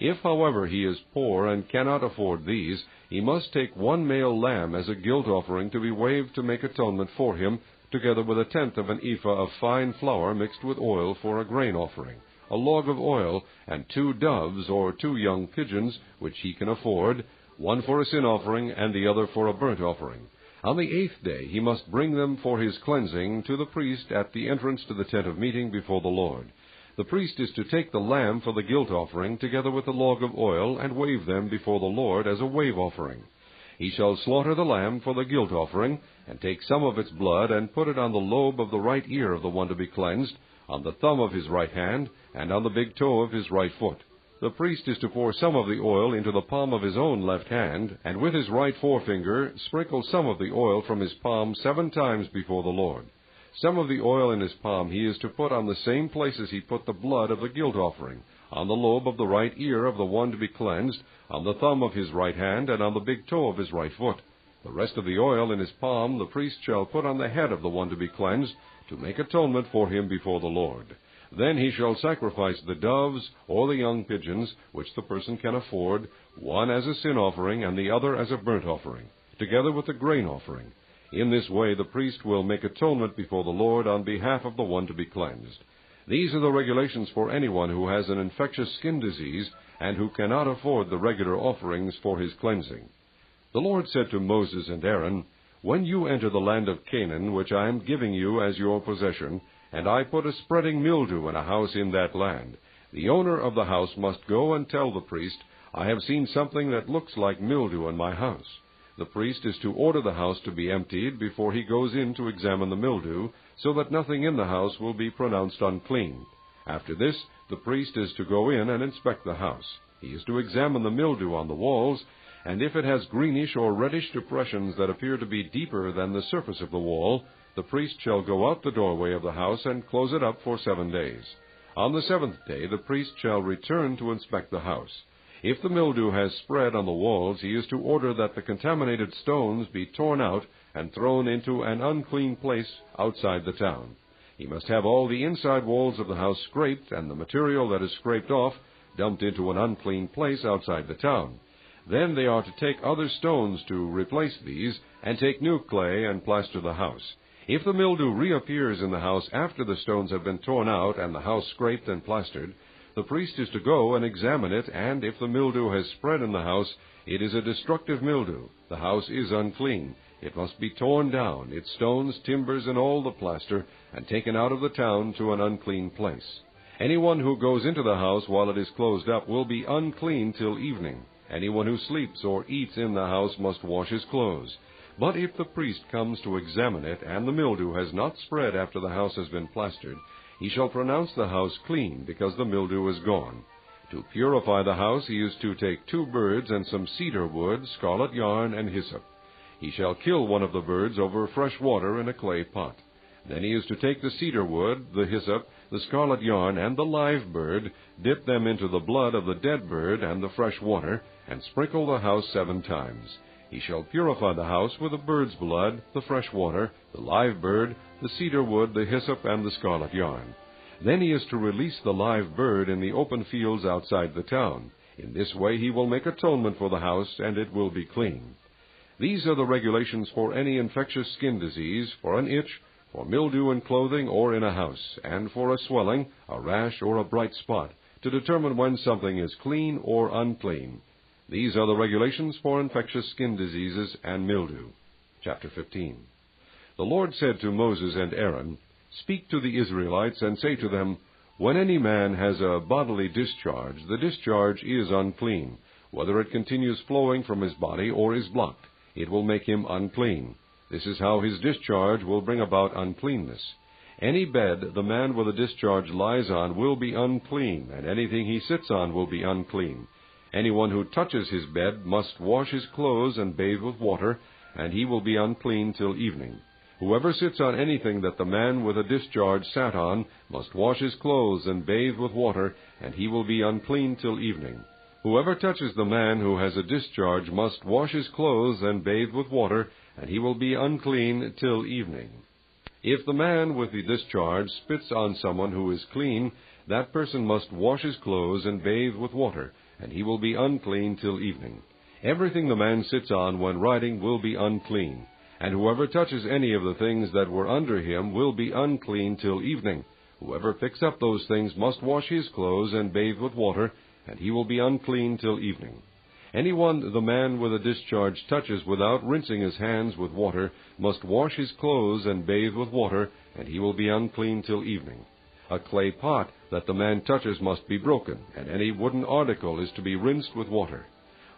If, however, he is poor and cannot afford these, he must take 1 male lamb as a guilt offering to be waved to make atonement for him, together with 1/10 of an ephah of fine flour mixed with oil for a grain offering, a log of oil, and 2 doves or 2 young pigeons, which he can afford, one for a sin offering and the other for a burnt offering. On the 8th day he must bring them for his cleansing to the priest at the entrance to the tent of meeting before the Lord. The priest is to take the lamb for the guilt offering, together with the log of oil, and wave them before the Lord as a wave offering. He shall slaughter the lamb for the guilt offering, and take some of its blood, and put it on the lobe of the right ear of the one to be cleansed, on the thumb of his right hand, and on the big toe of his right foot. The priest is to pour some of the oil into the palm of his own left hand, and with his right forefinger sprinkle some of the oil from his palm 7 times before the Lord. Some of the oil in his palm he is to put on the same places he put the blood of the guilt offering, on the lobe of the right ear of the one to be cleansed, on the thumb of his right hand, and on the big toe of his right foot. The rest of the oil in his palm the priest shall put on the head of the one to be cleansed, to make atonement for him before the Lord. Then he shall sacrifice the doves or the young pigeons, which the person can afford, one as a sin offering and the other as a burnt offering, together with the grain offering. In this way the priest will make atonement before the Lord on behalf of the one to be cleansed. These are the regulations for anyone who has an infectious skin disease and who cannot afford the regular offerings for his cleansing. The Lord said to Moses and Aaron, "When you enter the land of Canaan, which I am giving you as your possession, and I put a spreading mildew in a house in that land, the owner of the house must go and tell the priest, 'I have seen something that looks like mildew in my house.' The priest is to order the house to be emptied before he goes in to examine the mildew, so that nothing in the house will be pronounced unclean. After this, the priest is to go in and inspect the house. He is to examine the mildew on the walls, and if it has greenish or reddish depressions that appear to be deeper than the surface of the wall, the priest shall go out the doorway of the house and close it up for 7 days. On the 7th day the priest shall return to inspect the house. If the mildew has spread on the walls, he is to order that the contaminated stones be torn out and thrown into an unclean place outside the town. He must have all the inside walls of the house scraped, and the material that is scraped off dumped into an unclean place outside the town. Then they are to take other stones to replace these, and take new clay and plaster the house. If the mildew reappears in the house after the stones have been torn out and the house scraped and plastered, the priest is to go and examine it, and if the mildew has spread in the house, it is a destructive mildew. The house is unclean. It must be torn down, its stones, timbers, and all the plaster, and taken out of the town to an unclean place. Anyone who goes into the house while it is closed up will be unclean till evening. Anyone who sleeps or eats in the house must wash his clothes. But if the priest comes to examine it, and the mildew has not spread after the house has been plastered, he shall pronounce the house clean, because the mildew is gone. To purify the house he is to take 2 birds and some cedar wood, scarlet yarn, and hyssop. He shall kill one of the birds over fresh water in a clay pot. Then he is to take the cedar wood, the hyssop, the scarlet yarn, and the live bird, dip them into the blood of the dead bird and the fresh water, and sprinkle the house 7 times. He shall purify the house with the bird's blood, the fresh water, the live bird, the cedar wood, the hyssop, and the scarlet yarn. Then he is to release the live bird in the open fields outside the town. In this way he will make atonement for the house, and it will be clean. These are the regulations for any infectious skin disease, for an itch, for mildew in clothing or in a house, and for a swelling, a rash, or a bright spot, to determine when something is clean or unclean. These are the regulations for infectious skin diseases and mildew. Chapter 15. The Lord said to Moses and Aaron, "Speak to the Israelites, and say to them, 'When any man has a bodily discharge, the discharge is unclean. Whether it continues flowing from his body or is blocked, it will make him unclean. This is how his discharge will bring about uncleanness. Any bed the man with a discharge lies on will be unclean, and anything he sits on will be unclean. Anyone who touches his bed must wash his clothes and bathe with water, and he will be unclean till evening. Whoever sits on anything that the man with a discharge sat on must wash his clothes and bathe with water, and he will be unclean till evening. Whoever touches the man who has a discharge must wash his clothes and bathe with water, and he will be unclean till evening. If the man with the discharge spits on someone who is clean, that person must wash his clothes and bathe with water, and he will be unclean till evening. Everything the man sits on when riding will be unclean, and whoever touches any of the things that were under him will be unclean till evening. Whoever picks up those things must wash his clothes and bathe with water, and he will be unclean till evening. Anyone the man with a discharge touches without rinsing his hands with water must wash his clothes and bathe with water, and he will be unclean till evening. A clay pot that the man touches must be broken, and any wooden article is to be rinsed with water.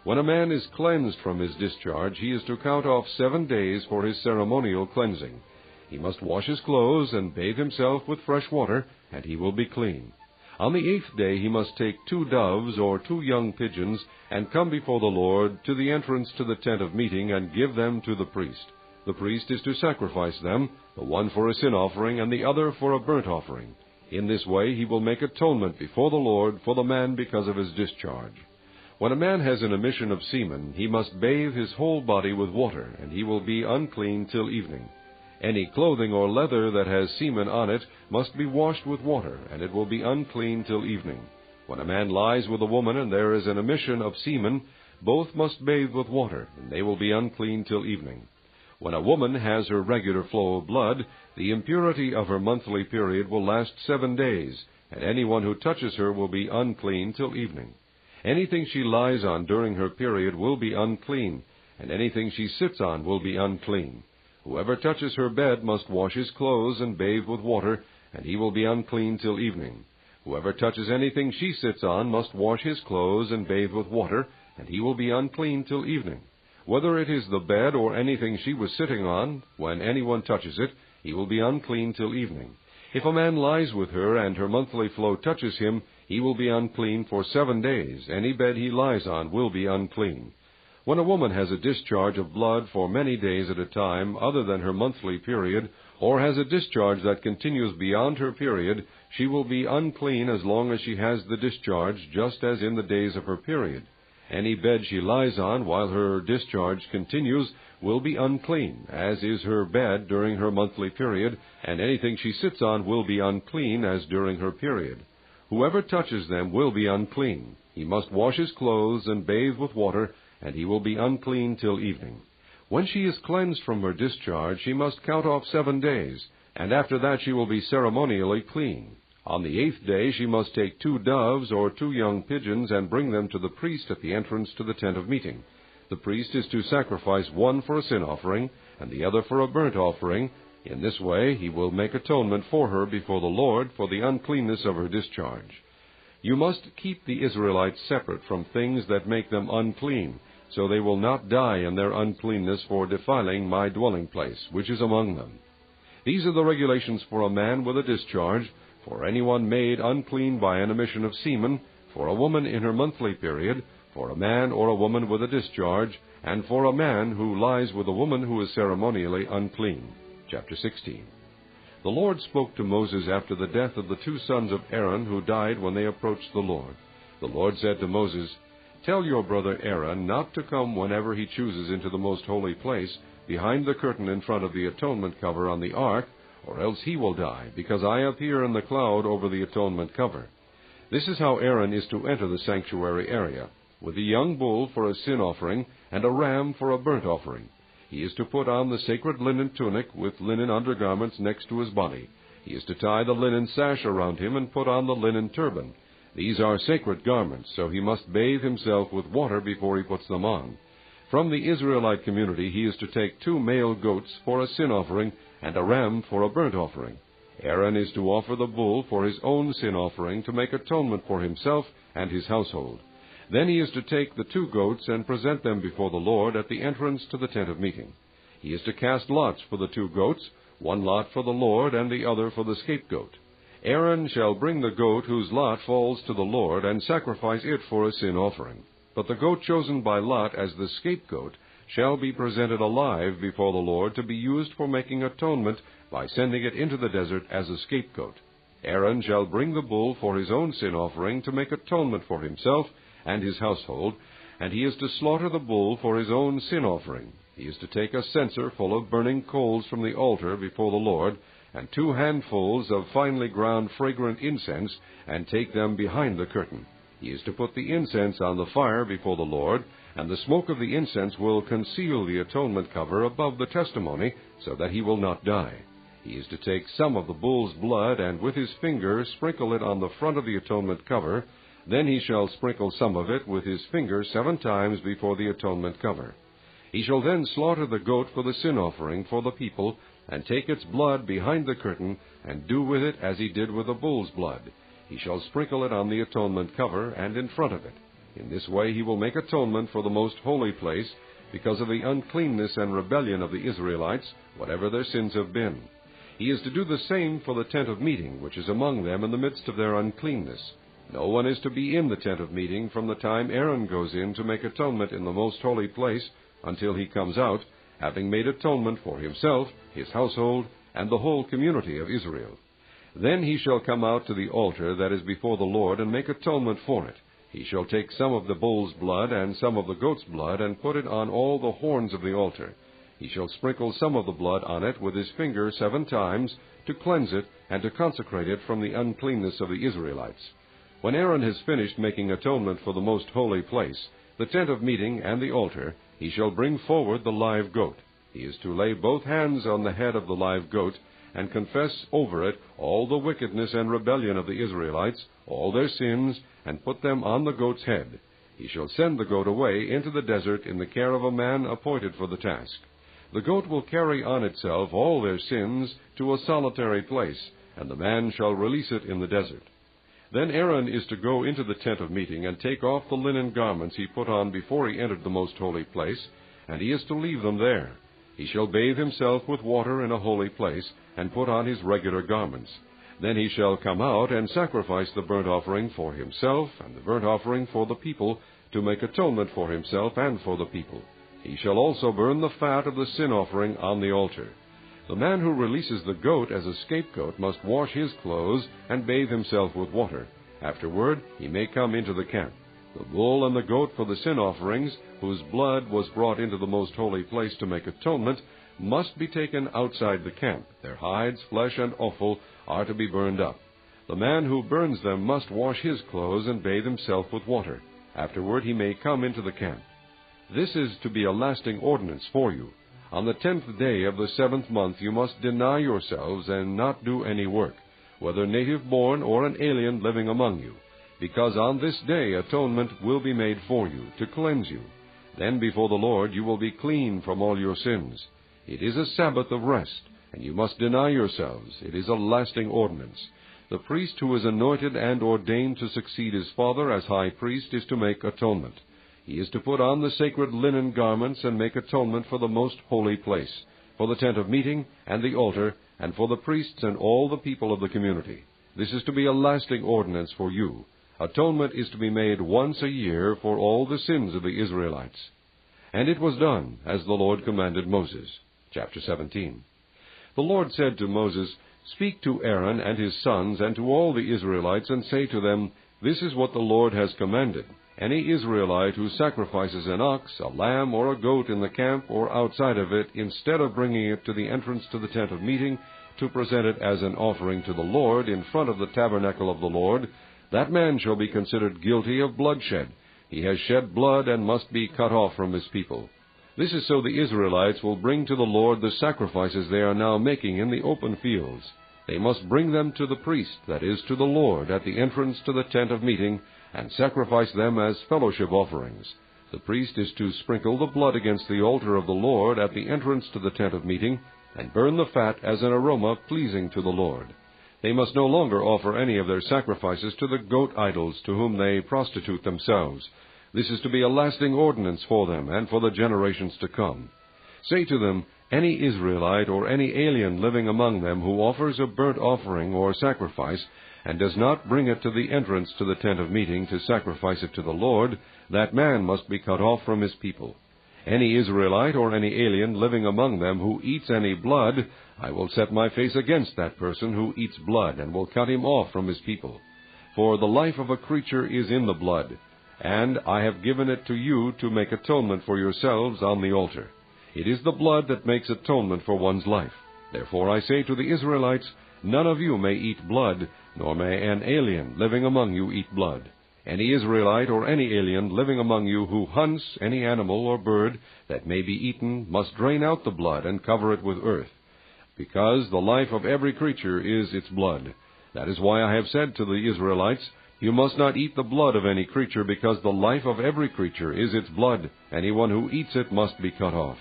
When a man is cleansed from his discharge, he is to count off 7 days for his ceremonial cleansing. He must wash his clothes and bathe himself with fresh water, and he will be clean. On the 8th day he must take 2 doves or 2 young pigeons, and come before the Lord to the entrance to the tent of meeting, and give them to the priest. The priest is to sacrifice them, the one for a sin offering and the other for a burnt offering. In this way he will make atonement before the Lord for the man because of his discharge. When a man has an emission of semen, he must bathe his whole body with water, and he will be unclean till evening. Any clothing or leather that has semen on it must be washed with water, and it will be unclean till evening. When a man lies with a woman and there is an emission of semen, both must bathe with water, and they will be unclean till evening. When a woman has her regular flow of blood, the impurity of her monthly period will last 7 days, and anyone who touches her will be unclean till evening. Anything she lies on during her period will be unclean, and anything she sits on will be unclean. Whoever touches her bed must wash his clothes and bathe with water, and he will be unclean till evening. Whoever touches anything she sits on must wash his clothes and bathe with water, and he will be unclean till evening. Whether it is the bed or anything she was sitting on, when anyone touches it, he will be unclean till evening. If a man lies with her and her monthly flow touches him, he will be unclean for 7 days. Any bed he lies on will be unclean. When a woman has a discharge of blood for many days at a time, other than her monthly period, or has a discharge that continues beyond her period, she will be unclean as long as she has the discharge, just as in the days of her period. Any bed she lies on while her discharge continues will be unclean, as is her bed during her monthly period, and anything she sits on will be unclean as during her period. Whoever touches them will be unclean. He must wash his clothes and bathe with water, and he will be unclean till evening. When she is cleansed from her discharge, she must count off 7 days, and after that she will be ceremonially clean. On the 8th day she must take 2 doves or 2 young pigeons and bring them to the priest at the entrance to the tent of meeting. The priest is to sacrifice one for a sin offering and the other for a burnt offering. In this way he will make atonement for her before the Lord for the uncleanness of her discharge. You must keep the Israelites separate from things that make them unclean, so they will not die in their uncleanness for defiling my dwelling place, which is among them. These are the regulations for a man with a discharge, for anyone made unclean by an emission of semen, for a woman in her monthly period, for a man or a woman with a discharge, and for a man who lies with a woman who is ceremonially unclean. Chapter 16. The Lord spoke to Moses after the death of the 2 sons of Aaron who died when they approached the Lord. The Lord said to Moses, "Tell your brother Aaron not to come whenever he chooses into the most holy place, behind the curtain in front of the atonement cover on the ark, or else he will die, because I appear in the cloud over the atonement cover." This is how Aaron is to enter the sanctuary area, with a young bull for a sin offering and a ram for a burnt offering. He is to put on the sacred linen tunic with linen undergarments next to his body. He is to tie the linen sash around him and put on the linen turban. These are sacred garments, so he must bathe himself with water before he puts them on. From the Israelite community he is to take 2 male goats for a sin offering and a ram for a burnt offering. Aaron is to offer the bull for his own sin offering to make atonement for himself and his household. Then he is to take the 2 goats and present them before the Lord at the entrance to the tent of meeting. He is to cast lots for the 2 goats, one lot for the Lord and the other for the scapegoat. Aaron shall bring the goat whose lot falls to the Lord and sacrifice it for a sin offering. But the goat chosen by lot as the scapegoat shall be presented alive before the Lord to be used for making atonement by sending it into the desert as a scapegoat. Aaron shall bring the bull for his own sin offering to make atonement for himself and his household, and he is to slaughter the bull for his own sin offering. He is to take a censer full of burning coals from the altar before the Lord, and 2 handfuls of finely ground fragrant incense, and take them behind the curtain. He is to put the incense on the fire before the Lord, and the smoke of the incense will conceal the atonement cover above the testimony, so that he will not die. He is to take some of the bull's blood, and with his finger sprinkle it on the front of the atonement cover. Then he shall sprinkle some of it with his finger 7 times before the atonement cover. He shall then slaughter the goat for the sin offering for the people, and take its blood behind the curtain, and do with it as he did with the bull's blood. He shall sprinkle it on the atonement cover and in front of it. In this way he will make atonement for the most holy place, because of the uncleanness and rebellion of the Israelites, whatever their sins have been. He is to do the same for the tent of meeting, which is among them in the midst of their uncleanness. No one is to be in the tent of meeting from the time Aaron goes in to make atonement in the most holy place until he comes out, having made atonement for himself, his household, and the whole community of Israel. Then he shall come out to the altar that is before the Lord and make atonement for it. He shall take some of the bull's blood and some of the goat's blood and put it on all the horns of the altar. He shall sprinkle some of the blood on it with his finger 7 times to cleanse it and to consecrate it from the uncleanness of the Israelites. When Aaron has finished making atonement for the most holy place, the tent of meeting and the altar, he shall bring forward the live goat. He is to lay both hands on the head of the live goat and confess over it all the wickedness and rebellion of the Israelites, all their sins, and put them on the goat's head. He shall send the goat away into the desert in the care of a man appointed for the task. The goat will carry on itself all their sins to a solitary place, and the man shall release it in the desert. Then Aaron is to go into the tent of meeting and take off the linen garments he put on before he entered the most holy place, and he is to leave them there. He shall bathe himself with water in a holy place, and put on his regular garments. Then he shall come out and sacrifice the burnt offering for himself and the burnt offering for the people, to make atonement for himself and for the people. He shall also burn the fat of the sin offering on the altar. The man who releases the goat as a scapegoat must wash his clothes and bathe himself with water. Afterward he may come into the camp. The bull and the goat for the sin offerings, whose blood was brought into the most holy place to make atonement, must be taken outside the camp. Their hides, flesh, and offal are to be burned up. The man who burns them must wash his clothes and bathe himself with water. Afterward he may come into the camp. This is to be a lasting ordinance for you. On the 10th day of the 7th month you must deny yourselves and not do any work, whether native-born or an alien living among you, because on this day atonement will be made for you, to cleanse you. Then before the Lord you will be clean from all your sins. It is a Sabbath of rest, and you must deny yourselves. It is a lasting ordinance. The priest who is anointed and ordained to succeed his father as high priest is to make atonement. He is to put on the sacred linen garments and make atonement for the most holy place, for the tent of meeting and the altar, and for the priests and all the people of the community. This is to be a lasting ordinance for you. Atonement is to be made once a year for all the sins of the Israelites. And it was done as the Lord commanded Moses. Chapter 17. The Lord said to Moses, "Speak to Aaron and his sons and to all the Israelites, and say to them, This is what the Lord has commanded. Any Israelite who sacrifices an ox, a lamb, or a goat in the camp or outside of it, instead of bringing it to the entrance to the tent of meeting, to present it as an offering to the Lord in front of the tabernacle of the Lord, that man shall be considered guilty of bloodshed. He has shed blood and must be cut off from his people. This is so the Israelites will bring to the Lord the sacrifices they are now making in the open fields. They must bring them to the priest, that is, to the Lord, at the entrance to the tent of meeting, and sacrifice them as fellowship offerings. The priest is to sprinkle the blood against the altar of the Lord at the entrance to the tent of meeting, and burn the fat as an aroma pleasing to the Lord. They must no longer offer any of their sacrifices to the goat idols to whom they prostitute themselves. This is to be a lasting ordinance for them and for the generations to come. Say to them, Any Israelite or any alien living among them who offers a burnt offering or sacrifice, and does not bring it to the entrance to the tent of meeting to sacrifice it to the Lord, that man must be cut off from his people. Any Israelite or any alien living among them who eats any blood, I will set my face against that person who eats blood, and will cut him off from his people. For the life of a creature is in the blood, and I have given it to you to make atonement for yourselves on the altar. It is the blood that makes atonement for one's life. Therefore I say to the Israelites, None of you may eat blood, nor may an alien living among you eat blood. Any Israelite or any alien living among you who hunts any animal or bird that may be eaten must drain out the blood and cover it with earth, because the life of every creature is its blood. That is why I have said to the Israelites, you must not eat the blood of any creature, because the life of every creature is its blood. Anyone who eats it must be cut off.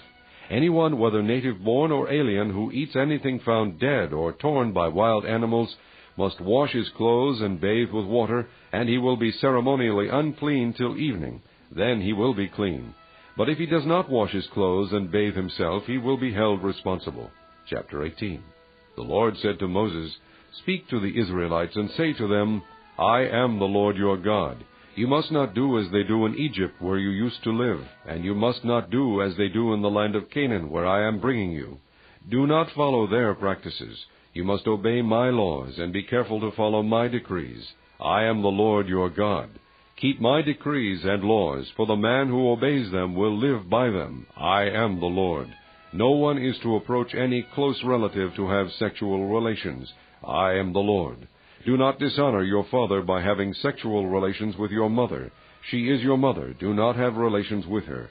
Anyone, whether native-born or alien, who eats anything found dead or torn by wild animals, must wash his clothes and bathe with water, and he will be ceremonially unclean till evening. Then he will be clean. But if he does not wash his clothes and bathe himself, he will be held responsible. Chapter 18. The Lord said to Moses, Speak to the Israelites and say to them, I am the Lord your God. You must not do as they do in Egypt, where you used to live, and you must not do as they do in the land of Canaan, where I am bringing you. Do not follow their practices. You must obey my laws, and be careful to follow my decrees. I am the Lord your God. Keep my decrees and laws, for the man who obeys them will live by them. I am the Lord. No one is to approach any close relative to have sexual relations. I am the Lord. Do not dishonor your father by having sexual relations with your mother. She is your mother. Do not have relations with her.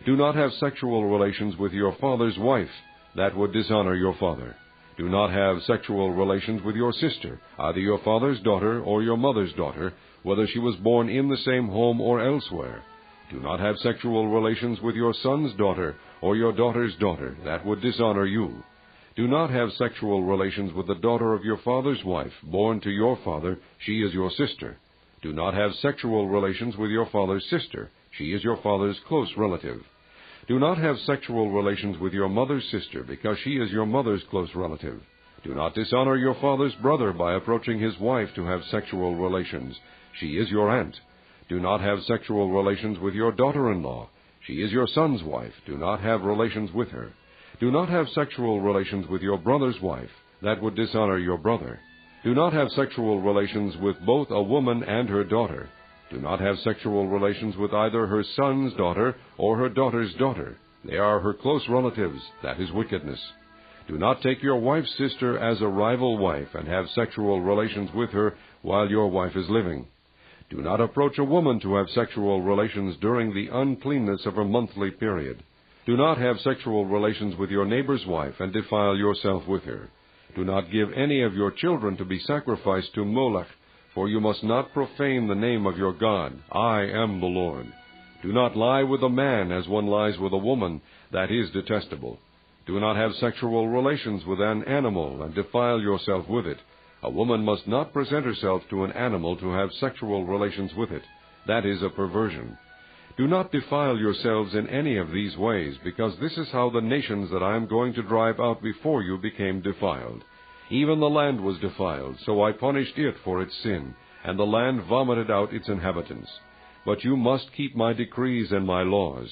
Do not have sexual relations with your father's wife. That would dishonor your father. Do not have sexual relations with your sister, either your father's daughter or your mother's daughter, whether she was born in the same home or elsewhere. Do not have sexual relations with your son's daughter or your daughter's daughter. That would dishonor you. Do not have sexual relations with the daughter of your father's wife, born to your father. She is your sister. Do not have sexual relations with your father's sister. She is your father's close relative. Do not have sexual relations with your mother's sister, because she is your mother's close relative. Do not dishonor your father's brother by approaching his wife to have sexual relations. She is your aunt. Do not have sexual relations with your daughter-in-law. She is your son's wife. Do not have relations with her. Do not have sexual relations with your brother's wife. That would dishonor your brother. Do not have sexual relations with both a woman and her daughter. Do not have sexual relations with either her son's daughter or her daughter's daughter. They are her close relatives. That is wickedness. Do not take your wife's sister as a rival wife and have sexual relations with her while your wife is living. Do not approach a woman to have sexual relations during the uncleanness of her monthly period. Do not have sexual relations with your neighbor's wife and defile yourself with her. Do not give any of your children to be sacrificed to Molech, for you must not profane the name of your God. I am the Lord. Do not lie with a man as one lies with a woman. That is detestable. Do not have sexual relations with an animal and defile yourself with it. A woman must not present herself to an animal to have sexual relations with it. That is a perversion. Do not defile yourselves in any of these ways, because this is how the nations that I am going to drive out before you became defiled. Even the land was defiled, so I punished it for its sin, and the land vomited out its inhabitants. But you must keep my decrees and my laws.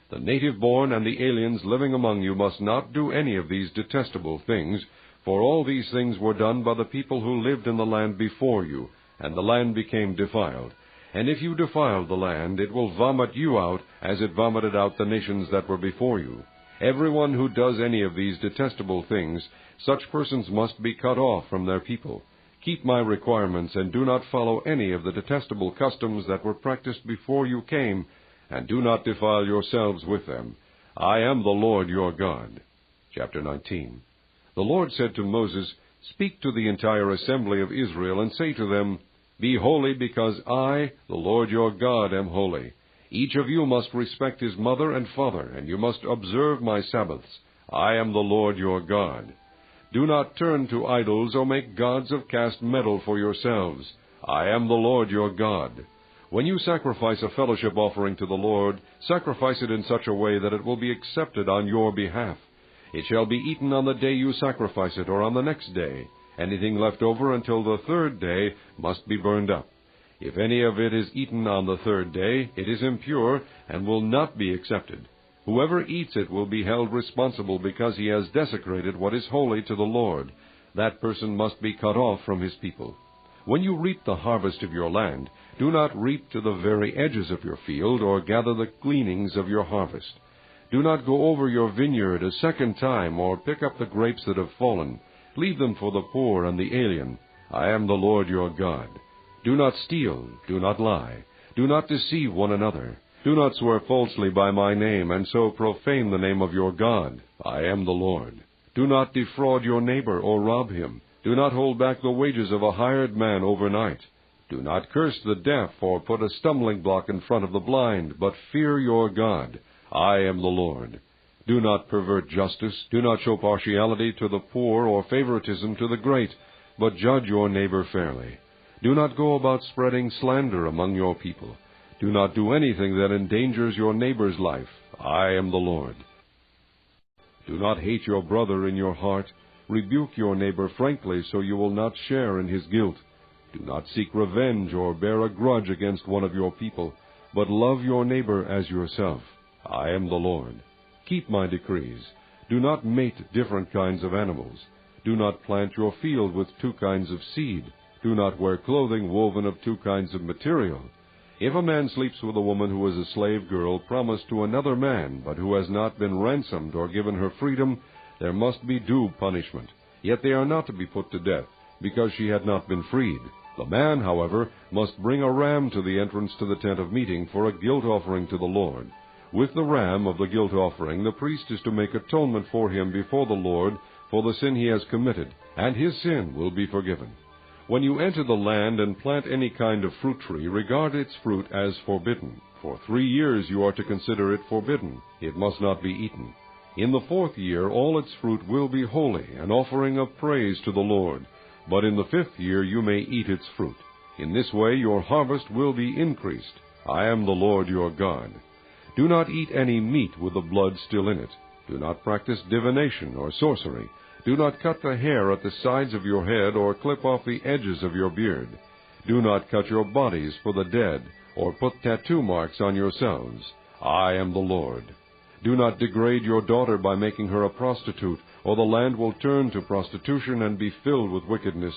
The native-born and the aliens living among you must not do any of these detestable things, for all these things were done by the people who lived in the land before you, and the land became defiled. And if you defile the land, it will vomit you out, as it vomited out the nations that were before you. Everyone who does any of these detestable things, such persons must be cut off from their people. Keep my requirements, and do not follow any of the detestable customs that were practiced before you came, and do not defile yourselves with them. I am the Lord your God. Chapter 19. The Lord said to Moses, Speak to the entire assembly of Israel, and say to them, Be holy, because I, the Lord your God, am holy. Each of you must respect his mother and father, and you must observe my Sabbaths. I am the Lord your God. Do not turn to idols or make gods of cast metal for yourselves. I am the Lord your God. When you sacrifice a fellowship offering to the Lord, sacrifice it in such a way that it will be accepted on your behalf. It shall be eaten on the day you sacrifice it, or on the next day. Anything left over until the third day must be burned up. If any of it is eaten on the third day, it is impure and will not be accepted. Whoever eats it will be held responsible because he has desecrated what is holy to the Lord. That person must be cut off from his people. When you reap the harvest of your land, do not reap to the very edges of your field, or gather the gleanings of your harvest. Do not go over your vineyard a second time, or pick up the grapes that have fallen. Leave them for the poor and the alien. I am the Lord your God. Do not steal, do not lie, Do not deceive one another. Do not swear falsely by my name, and so profane the name of your God. I am the Lord. Do not defraud your neighbor or rob him. Do not hold back the wages of a hired man overnight. Do not curse the deaf or put a stumbling block in front of the blind, but fear your God. I am the Lord. Do not pervert justice. Do not show partiality to the poor or favoritism to the great, but judge your neighbor fairly. Do not go about spreading slander among your people. Do not do anything that endangers your neighbor's life. I am the Lord. Do not hate your brother in your heart. Rebuke your neighbor frankly, so you will not share in his guilt. Do not seek revenge or bear a grudge against one of your people, but love your neighbor as yourself. I am the Lord. Keep my decrees. Do not mate different kinds of animals. Do not plant your field with two kinds of seed. Do not wear clothing woven of two kinds of material. If a man sleeps with a woman who is a slave girl promised to another man, but who has not been ransomed or given her freedom, there must be due punishment. Yet they are not to be put to death, because she had not been freed. The man, however, must bring a ram to the entrance to the tent of meeting for a guilt offering to the Lord. With the ram of the guilt offering, the priest is to make atonement for him before the Lord for the sin he has committed, and his sin will be forgiven. When you enter the land and plant any kind of fruit tree, regard its fruit as forbidden. For 3 years you are to consider it forbidden. It must not be eaten. In the 4th year all its fruit will be holy, an offering of praise to the Lord. But in the 5th year you may eat its fruit. In this way your harvest will be increased. I am the Lord your God. Do not eat any meat with the blood still in it. Do not practice divination or sorcery. Do not cut the hair at the sides of your head or clip off the edges of your beard. Do not cut your bodies for the dead or put tattoo marks on yourselves. I am the Lord. Do not degrade your daughter by making her a prostitute, or the land will turn to prostitution and be filled with wickedness.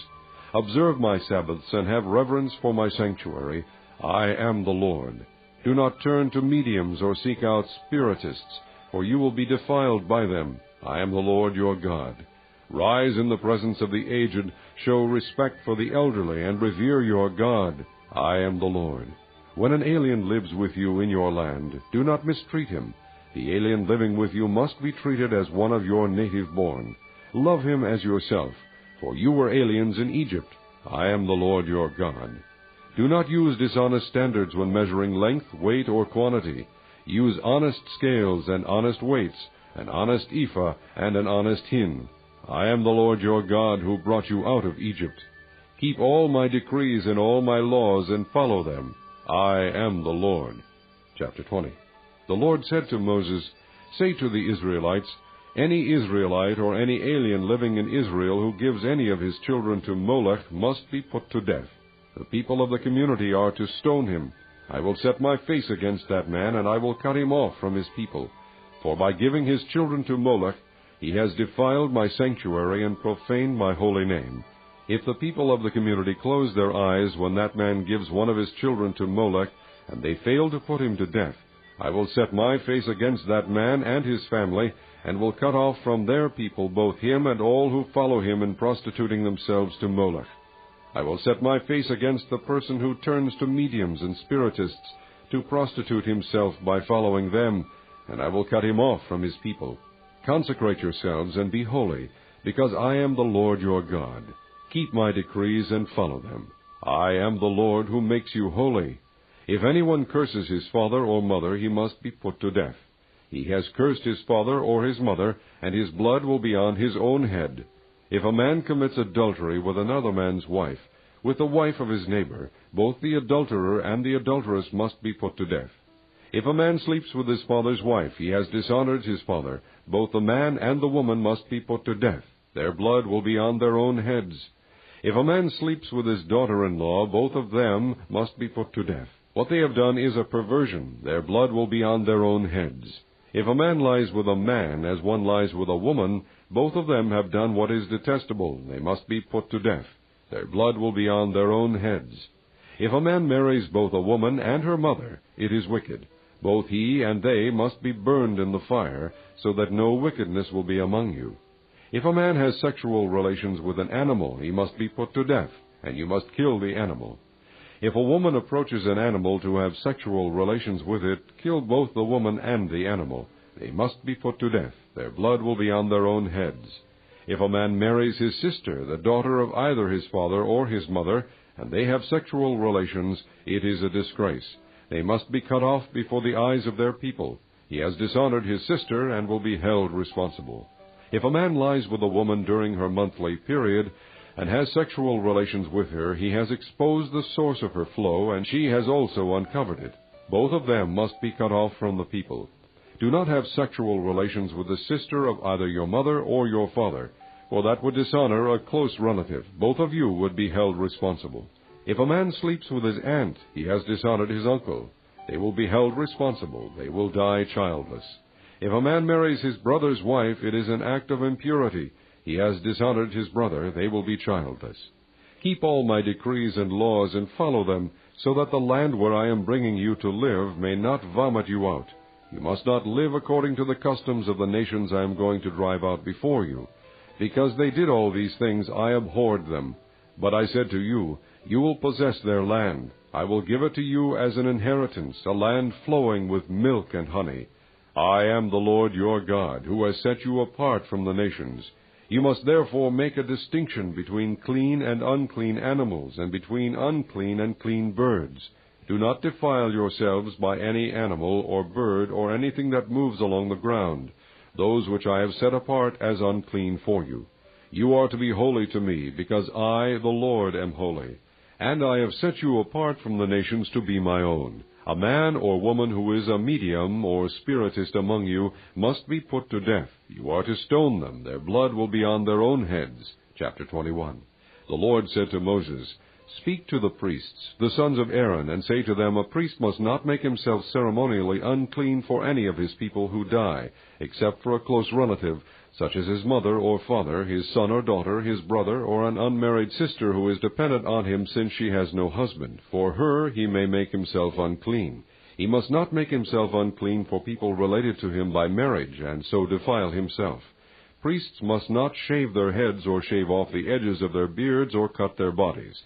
Observe my Sabbaths and have reverence for my sanctuary. I am the Lord. Do not turn to mediums or seek out spiritists, for you will be defiled by them. I am the Lord your God. Rise in the presence of the aged, show respect for the elderly, and revere your God. I am the Lord. When an alien lives with you in your land, do not mistreat him. The alien living with you must be treated as one of your native born. Love him as yourself, for you were aliens in Egypt. I am the Lord your God. Do not use dishonest standards when measuring length, weight, or quantity. Use honest scales and honest weights, an honest ephah and an honest hin. I am the Lord your God who brought you out of Egypt. Keep all my decrees and all my laws and follow them. I am the Lord. Chapter 20. The Lord said to Moses, Say to the Israelites, Any Israelite or any alien living in Israel who gives any of his children to Molech must be put to death. The people of the community are to stone him. I will set my face against that man, and I will cut him off from his people. For by giving his children to Molech, he has defiled my sanctuary and profaned my holy name. If the people of the community close their eyes when that man gives one of his children to Molech, and they fail to put him to death, I will set my face against that man and his family, and will cut off from their people both him and all who follow him in prostituting themselves to Molech. I will set my face against the person who turns to mediums and spiritists to prostitute himself by following them, and I will cut him off from his people. Consecrate yourselves and be holy, because I am the Lord your God. Keep my decrees and follow them. I am the Lord who makes you holy. If anyone curses his father or mother, he must be put to death. He has cursed his father or his mother, and his blood will be on his own head. If a man commits adultery with another man's wife, with the wife of his neighbor, both the adulterer and the adulteress must be put to death. If a man sleeps with his father's wife, he has dishonored his father. Both the man and the woman must be put to death. Their blood will be on their own heads. If a man sleeps with his daughter-in-law, both of them must be put to death. What they have done is a perversion. Their blood will be on their own heads. If a man lies with a man as one lies with a woman, both of them have done what is detestable. They must be put to death. Their blood will be on their own heads. If a man marries both a woman and her mother, it is wicked. Both he and they must be burned in the fire, so that no wickedness will be among you. If a man has sexual relations with an animal, he must be put to death, and you must kill the animal. If a woman approaches an animal to have sexual relations with it, kill both the woman and the animal. They must be put to death. Their blood will be on their own heads. If a man marries his sister, the daughter of either his father or his mother, and they have sexual relations, it is a disgrace. They must be cut off before the eyes of their people. He has dishonored his sister and will be held responsible. If a man lies with a woman during her monthly period and has sexual relations with her, he has exposed the source of her flow, and she has also uncovered it. Both of them must be cut off from the people. Do not have sexual relations with the sister of either your mother or your father, for that would dishonor a close relative. Both of you would be held responsible. If a man sleeps with his aunt, he has dishonored his uncle. They will be held responsible. They will die childless. If a man marries his brother's wife, it is an act of impurity. He has dishonored his brother. They will be childless. Keep all my decrees and laws and follow them, so that the land where I am bringing you to live may not vomit you out. You must not live according to the customs of the nations I am going to drive out before you. Because they did all these things, I abhorred them. But I said to you, you will possess their land. I will give it to you as an inheritance, a land flowing with milk and honey. I am the Lord your God, who has set you apart from the nations. You must therefore make a distinction between clean and unclean animals, and between unclean and clean birds. Do not defile yourselves by any animal or bird or anything that moves along the ground, those which I have set apart as unclean for you. You are to be holy to me, because I, the Lord, am holy. And I have set you apart from the nations to be my own. A man or woman who is a medium or spiritist among you must be put to death. You are to stone them. Their blood will be on their own heads. Chapter 21. The Lord said to Moses, Speak to the priests, the sons of Aaron, and say to them, A priest must not make himself ceremonially unclean for any of his people who die, except for a close relative, such as his mother or father, his son or daughter, his brother, or an unmarried sister who is dependent on him since she has no husband. For her he may make himself unclean. He must not make himself unclean for people related to him by marriage, and so defile himself. Priests must not shave their heads or shave off the edges of their beards or cut their bodies.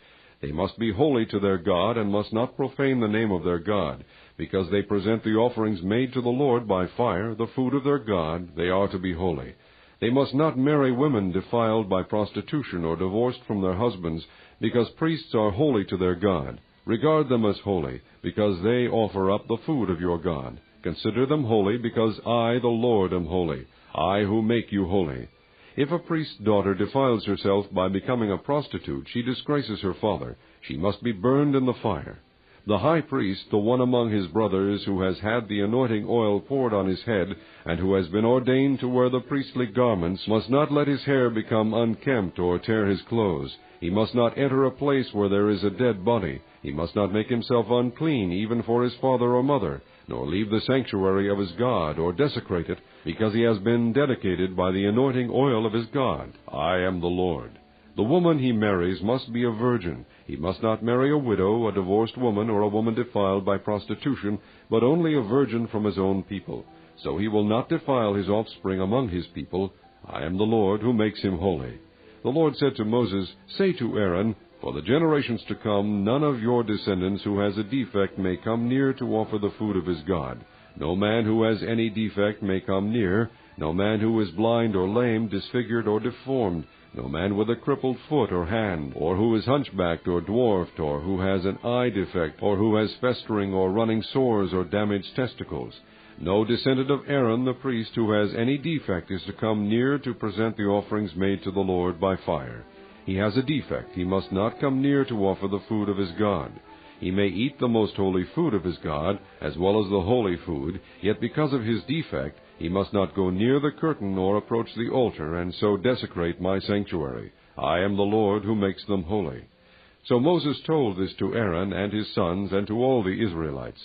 They must be holy to their God, and must not profane the name of their God. Because they present the offerings made to the Lord by fire, the food of their God, they are to be holy. They must not marry women defiled by prostitution or divorced from their husbands, because priests are holy to their God. Regard them as holy, because they offer up the food of your God. Consider them holy, because I, the Lord, am holy, I who make you holy. If a priest's daughter defiles herself by becoming a prostitute, she disgraces her father. She must be burned in the fire. The high priest, the one among his brothers who has had the anointing oil poured on his head, and who has been ordained to wear the priestly garments, must not let his hair become unkempt or tear his clothes. He must not enter a place where there is a dead body. He must not make himself unclean even for his father or mother, nor leave the sanctuary of his God, or desecrate it, because he has been dedicated by the anointing oil of his God. I am the Lord. The woman he marries must be a virgin. He must not marry a widow, a divorced woman, or a woman defiled by prostitution, but only a virgin from his own people. So he will not defile his offspring among his people. I am the Lord who makes him holy. The Lord said to Moses, Say to Aaron, For the generations to come, none of your descendants who has a defect may come near to offer the food of his God. No man who has any defect may come near, no man who is blind or lame, disfigured or deformed, no man with a crippled foot or hand, or who is hunchbacked or dwarfed, or who has an eye defect, or who has festering or running sores or damaged testicles. No descendant of Aaron the priest who has any defect is to come near to present the offerings made to the Lord by fire. He has a defect. He must not come near to offer the food of his God. He may eat the most holy food of his God, as well as the holy food, yet because of his defect, he must not go near the curtain or approach the altar, and so desecrate my sanctuary. I am the Lord who makes them holy. So Moses told this to Aaron and his sons and to all the Israelites.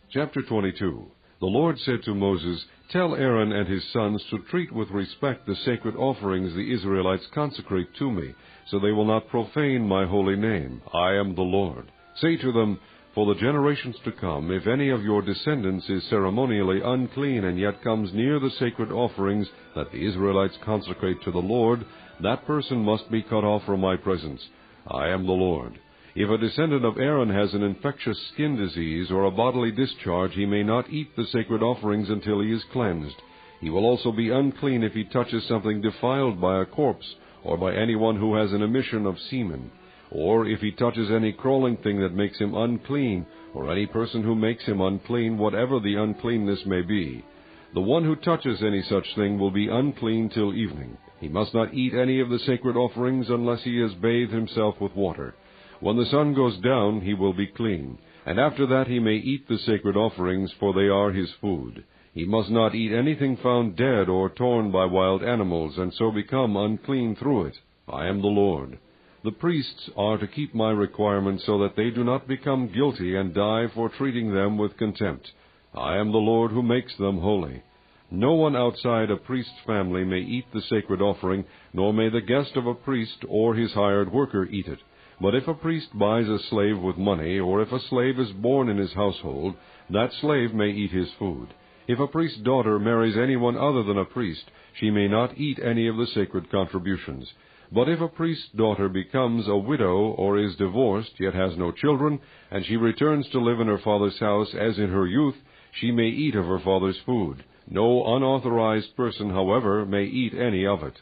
Chapter 22. The Lord said to Moses, Tell Aaron and his sons to treat with respect the sacred offerings the Israelites consecrate to me, so they will not profane my holy name. I am the Lord. Say to them, For the generations to come, if any of your descendants is ceremonially unclean and yet comes near the sacred offerings that the Israelites consecrate to the Lord, that person must be cut off from my presence. I am the Lord. If a descendant of Aaron has an infectious skin disease or a bodily discharge, he may not eat the sacred offerings until he is cleansed. He will also be unclean if he touches something defiled by a corpse, or by anyone who has an emission of semen, or if he touches any crawling thing that makes him unclean, or any person who makes him unclean, whatever the uncleanness may be. The one who touches any such thing will be unclean till evening. He must not eat any of the sacred offerings unless he has bathed himself with water. When the sun goes down, he will be clean, and after that he may eat the sacred offerings, for they are his food. He must not eat anything found dead or torn by wild animals, and so become unclean through it. I am the Lord. The priests are to keep my requirements so that they do not become guilty and die for treating them with contempt. I am the Lord who makes them holy. No one outside a priest's family may eat the sacred offering, nor may the guest of a priest or his hired worker eat it. But if a priest buys a slave with money, or if a slave is born in his household, that slave may eat his food. If a priest's daughter marries anyone other than a priest, she may not eat any of the sacred contributions. But if a priest's daughter becomes a widow or is divorced, yet has no children, and she returns to live in her father's house as in her youth, she may eat of her father's food. No unauthorized person, however, may eat any of it.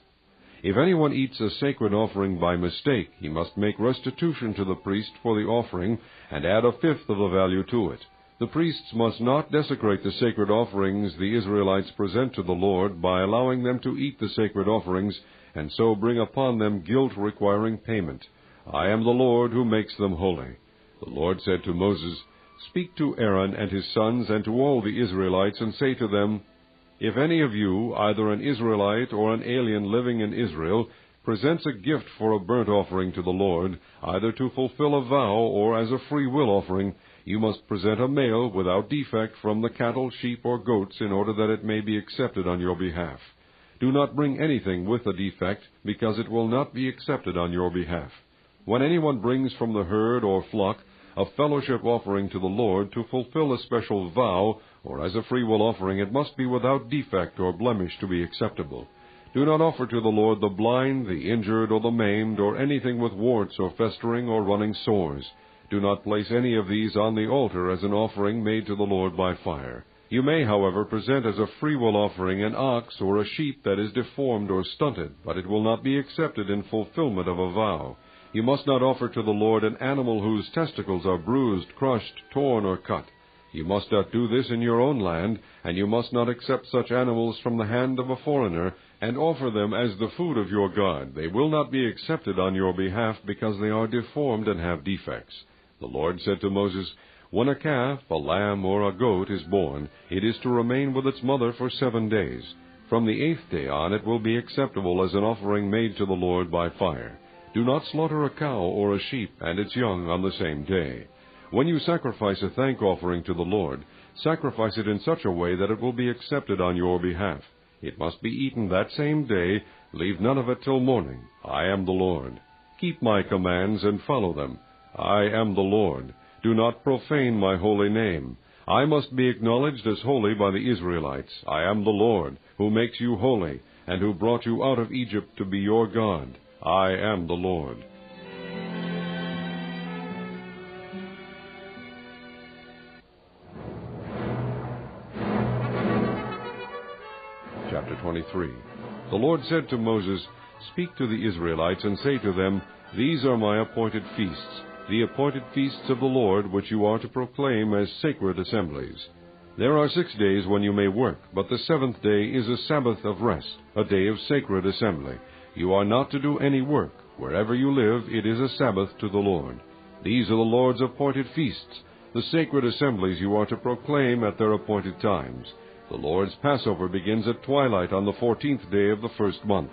If anyone eats a sacred offering by mistake, he must make restitution to the priest for the offering, and add a fifth of the value to it. The priests must not desecrate the sacred offerings the Israelites present to the Lord by allowing them to eat the sacred offerings, and so bring upon them guilt requiring payment. I am the Lord who makes them holy. The Lord said to Moses, Speak to Aaron and his sons and to all the Israelites, and say to them, If any of you, either an Israelite or an alien living in Israel, presents a gift for a burnt offering to the Lord, either to fulfill a vow or as a free will offering, you must present a male without defect from the cattle, sheep, or goats, in order that it may be accepted on your behalf. Do not bring anything with a defect, because it will not be accepted on your behalf. When anyone brings from the herd or flock a fellowship offering to the Lord to fulfill a special vow, or as a freewill offering, it must be without defect or blemish to be acceptable. Do not offer to the Lord the blind, the injured, or the maimed, or anything with warts or festering or running sores. Do not place any of these on the altar as an offering made to the Lord by fire. You may, however, present as a freewill offering an ox or a sheep that is deformed or stunted, but it will not be accepted in fulfillment of a vow. You must not offer to the Lord an animal whose testicles are bruised, crushed, torn, or cut. You must not do this in your own land, and you must not accept such animals from the hand of a foreigner, and offer them as the food of your God. They will not be accepted on your behalf, because they are deformed and have defects. The Lord said to Moses, When a calf, a lamb, or a goat is born, it is to remain with its mother for 7 days. From the 8th day on it will be acceptable as an offering made to the Lord by fire. Do not slaughter a cow or a sheep and its young on the same day. When you sacrifice a thank offering to the Lord, sacrifice it in such a way that it will be accepted on your behalf. It must be eaten that same day. Leave none of it till morning. I am the Lord. Keep my commands and follow them. I am the Lord. Do not profane my holy name. I must be acknowledged as holy by the Israelites. I am the Lord, who makes you holy, and who brought you out of Egypt to be your God. I am the Lord. Chapter 23. The Lord said to Moses, Speak to the Israelites, and say to them, These are my appointed feasts, the appointed feasts of the Lord, which you are to proclaim as sacred assemblies. There are 6 days when you may work, but the 7th day is a Sabbath of rest, a day of sacred assembly. You are not to do any work. Wherever you live, it is a Sabbath to the Lord. These are the Lord's appointed feasts, the sacred assemblies you are to proclaim at their appointed times. The Lord's Passover begins at twilight on the 14th day of the first month.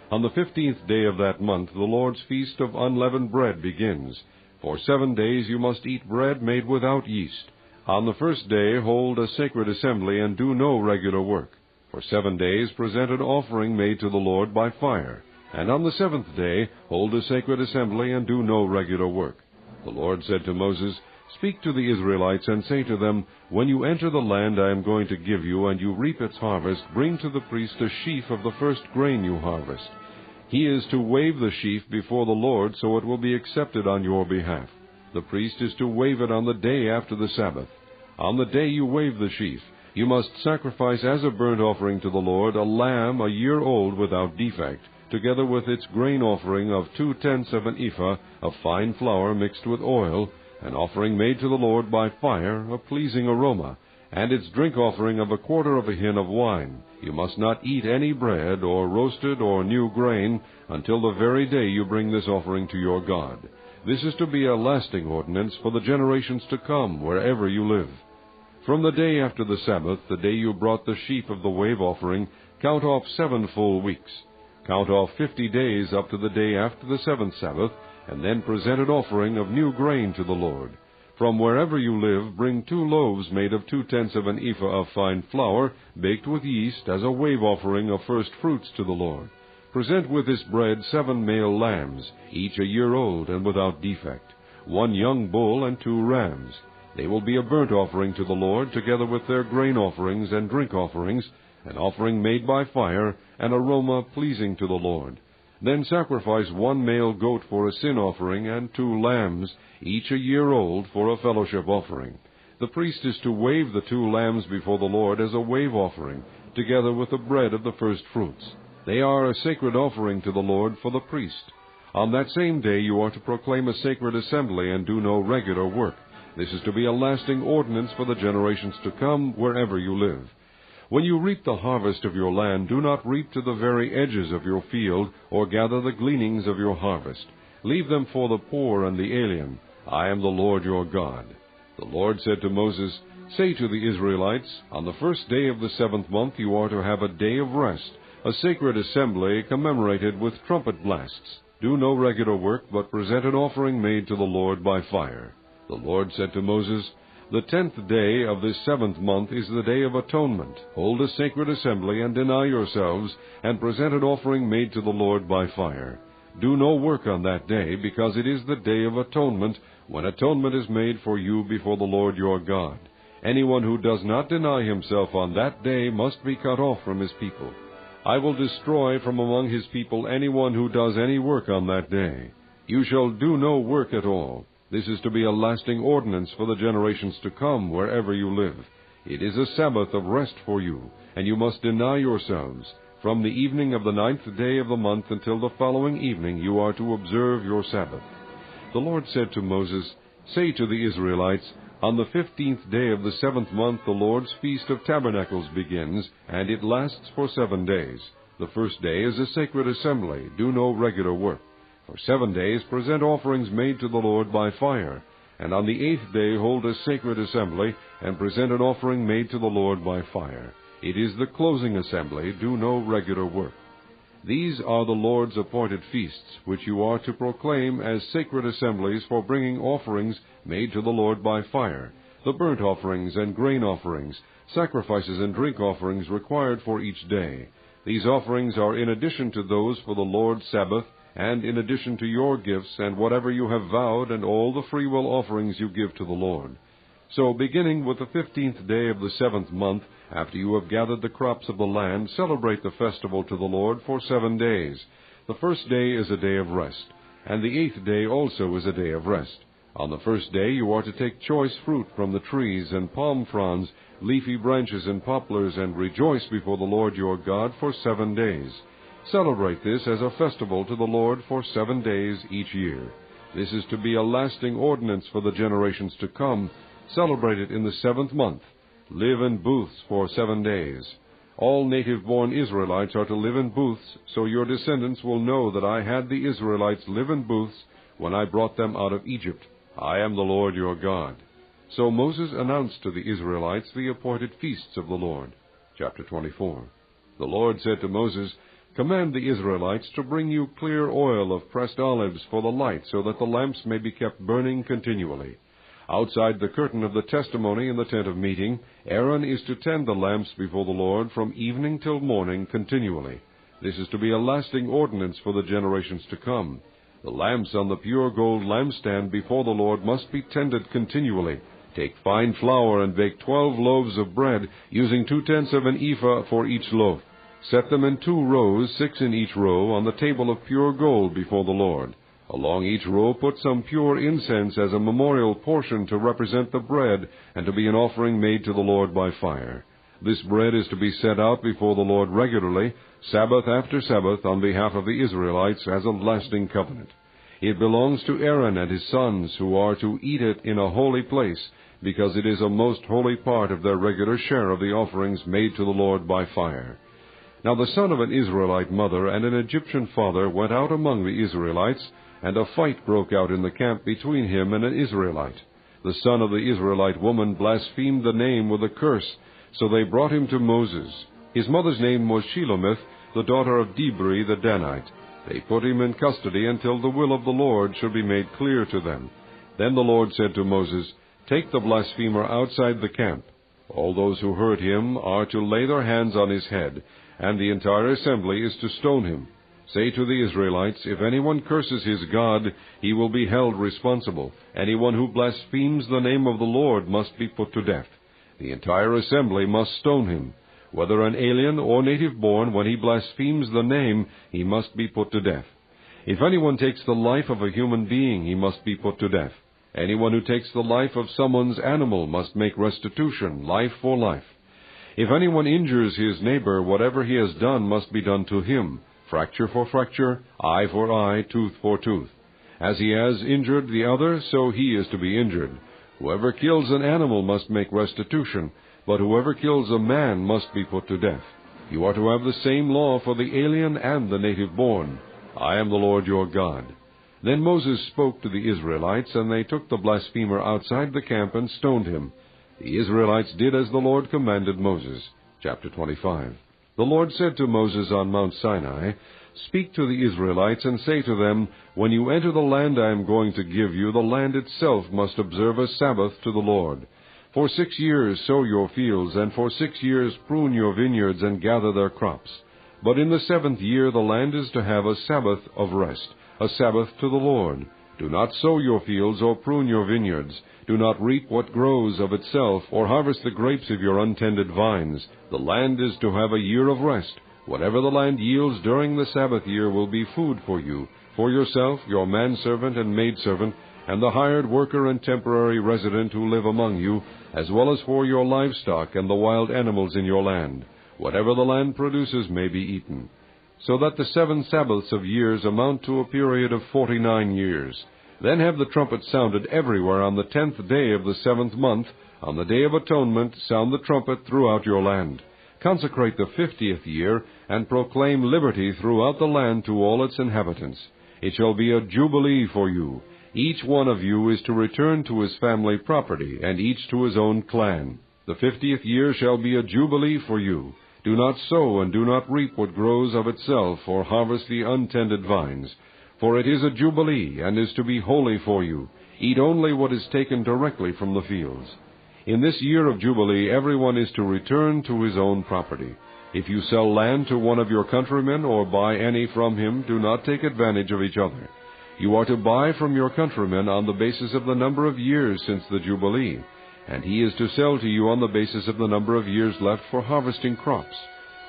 On the 15th day of that month, the Lord's feast of unleavened bread begins. For 7 days you must eat bread made without yeast. On the first day hold a sacred assembly and do no regular work. For 7 days present an offering made to the Lord by fire. And on the 7th day hold a sacred assembly and do no regular work. The Lord said to Moses, Speak to the Israelites and say to them, When you enter the land I am going to give you, and you reap its harvest, bring to the priest a sheaf of the first grain you harvest. He is to wave the sheaf before the Lord, so it will be accepted on your behalf. The priest is to wave it on the day after the Sabbath. On the day you wave the sheaf, you must sacrifice as a burnt offering to the Lord a lamb a year old without defect, together with its grain offering of 2/10 of an ephah of fine flour mixed with oil, an offering made to the Lord by fire, a pleasing aroma, and its drink offering of 1/4 of a hin of wine. You must not eat any bread, or roasted or new grain, until the very day you bring this offering to your God. This is to be a lasting ordinance for the generations to come, wherever you live. From the day after the Sabbath, the day you brought the sheaf of the wave offering, count off 7 full weeks. Count off 50 days up to the day after the 7th Sabbath, and then present an offering of new grain to the Lord. From wherever you live, bring 2 loaves made of 2/10 of an ephah of fine flour, baked with yeast, as a wave offering of first fruits to the Lord. Present with this bread 7 male lambs, each a year old and without defect, 1 young bull and 2 rams. They will be a burnt offering to the Lord, together with their grain offerings and drink offerings, an offering made by fire, an aroma pleasing to the Lord. Then sacrifice 1 male goat for a sin offering, and 2 lambs, each a year old, for a fellowship offering. The priest is to wave the 2 lambs before the Lord as a wave offering, together with the bread of the first fruits. They are a sacred offering to the Lord for the priest. On that same day you are to proclaim a sacred assembly and do no regular work. This is to be a lasting ordinance for the generations to come, wherever you live. When you reap the harvest of your land, do not reap to the very edges of your field, or gather the gleanings of your harvest. Leave them for the poor and the alien. I am the Lord your God. The Lord said to Moses, "Say to the Israelites, on the first day of the 7th month you are to have a day of rest, a sacred assembly commemorated with trumpet blasts. Do no regular work, but present an offering made to the Lord by fire." The Lord said to Moses, "The 10th day of this 7th month is the day of atonement. Hold a sacred assembly and deny yourselves, and present an offering made to the Lord by fire. Do no work on that day, because it is the day of atonement, when atonement is made for you before the Lord your God. Anyone who does not deny himself on that day must be cut off from his people. I will destroy from among his people anyone who does any work on that day. You shall do no work at all. This is to be a lasting ordinance for the generations to come, wherever you live. It is a Sabbath of rest for you, and you must deny yourselves. From the evening of the 9th day of the month until the following evening you are to observe your Sabbath." The Lord said to Moses, "Say to the Israelites, on the 15th day of the 7th month the Lord's Feast of Tabernacles begins, and it lasts for 7 days. The first day is a sacred assembly. Do no regular work. For 7 days present offerings made to the Lord by fire, and on the 8th day hold a sacred assembly, and present an offering made to the Lord by fire. It is the closing assembly. Do no regular work. These are the Lord's appointed feasts, which you are to proclaim as sacred assemblies for bringing offerings made to the Lord by fire, the burnt offerings and grain offerings, sacrifices and drink offerings required for each day. These offerings are in addition to those for the Lord's Sabbath, and in addition to your gifts and whatever you have vowed, and all the freewill offerings you give to the Lord. So, beginning with the 15th day of the 7th month, after you have gathered the crops of the land, celebrate the festival to the Lord for 7 days. The first day is a day of rest, and the 8th day also is a day of rest. On the first day you are to take choice fruit from the trees, and palm fronds, leafy branches and poplars, and rejoice before the Lord your God for 7 days. Celebrate this as a festival to the Lord for 7 days each year. This is to be a lasting ordinance for the generations to come. Celebrate it in the 7th month. Live in booths for 7 days. All native-born Israelites are to live in booths, so your descendants will know that I had the Israelites live in booths when I brought them out of Egypt. I am the Lord your God." So Moses announced to the Israelites the appointed feasts of the Lord. Chapter 24. The Lord said to Moses, "Command the Israelites to bring you clear oil of pressed olives for the light, so that the lamps may be kept burning continually. Outside the curtain of the testimony in the tent of meeting, Aaron is to tend the lamps before the Lord from evening till morning continually. This is to be a lasting ordinance for the generations to come. The lamps on the pure gold lampstand before the Lord must be tended continually. Take fine flour and bake 12 loaves of bread, using 2/10 of an ephah for each loaf. Set them in 2 rows, 6 in each row, on the table of pure gold before the Lord. Along each row put some pure incense as a memorial portion to represent the bread and to be an offering made to the Lord by fire. This bread is to be set out before the Lord regularly, Sabbath after Sabbath, on behalf of the Israelites as a lasting covenant. It belongs to Aaron and his sons, who are to eat it in a holy place, because it is a most holy part of their regular share of the offerings made to the Lord by fire. Now the son of an Israelite mother and an Egyptian father went out among the Israelites, and a fight broke out in the camp between him and an Israelite. The son of the Israelite woman blasphemed the name with a curse, so they brought him to Moses. His mother's name was Shelomith, the daughter of Dibri the Danite. They put him in custody until the will of the Lord should be made clear to them. Then the Lord said to Moses, "Take the blasphemer outside the camp. All those who heard him are to lay their hands on his head, and the entire assembly is to stone him. Say to the Israelites, if anyone curses his God, he will be held responsible. Anyone who blasphemes the name of the Lord must be put to death. The entire assembly must stone him. Whether an alien or native-born, when he blasphemes the name, he must be put to death. If anyone takes the life of a human being, he must be put to death. Anyone who takes the life of someone's animal must make restitution, life for life. If anyone injures his neighbor, whatever he has done must be done to him, fracture for fracture, eye for eye, tooth for tooth. As he has injured the other, so he is to be injured. Whoever kills an animal must make restitution, but whoever kills a man must be put to death. You are to have the same law for the alien and the native-born. I am the Lord your God." Then Moses spoke to the Israelites, and they took the blasphemer outside the camp and stoned him. The Israelites did as the Lord commanded Moses. Chapter 25. The Lord said to Moses on Mount Sinai, "Speak to the Israelites and say to them, when you enter the land I am going to give you, the land itself must observe a Sabbath to the Lord. For 6 years sow your fields, and for 6 years prune your vineyards and gather their crops. But in the 7th year the land is to have a Sabbath of rest, a Sabbath to the Lord. Do not sow your fields or prune your vineyards. Do not reap what grows of itself, or harvest the grapes of your untended vines. The land is to have a year of rest. Whatever the land yields during the Sabbath year will be food for you, for yourself, your manservant and maidservant, and the hired worker and temporary resident who live among you, as well as for your livestock and the wild animals in your land. Whatever the land produces may be eaten. So that the 7 Sabbaths of years amount to a period of 49 years. Then have the trumpet sounded everywhere on the 10th day of the 7th month. On the Day of Atonement, sound the trumpet throughout your land. Consecrate the 50th year, and proclaim liberty throughout the land to all its inhabitants. It shall be a jubilee for you. Each one of you is to return to his family property, and each to his own clan. The 50th year shall be a jubilee for you. Do not sow and do not reap what grows of itself, or harvest the untended vines. For it is a jubilee, and is to be holy for you. Eat only what is taken directly from the fields. In this year of jubilee everyone is to return to his own property. If you sell land to one of your countrymen, or buy any from him, do not take advantage of each other. You are to buy from your countrymen on the basis of the number of years since the jubilee, and he is to sell to you on the basis of the number of years left for harvesting crops.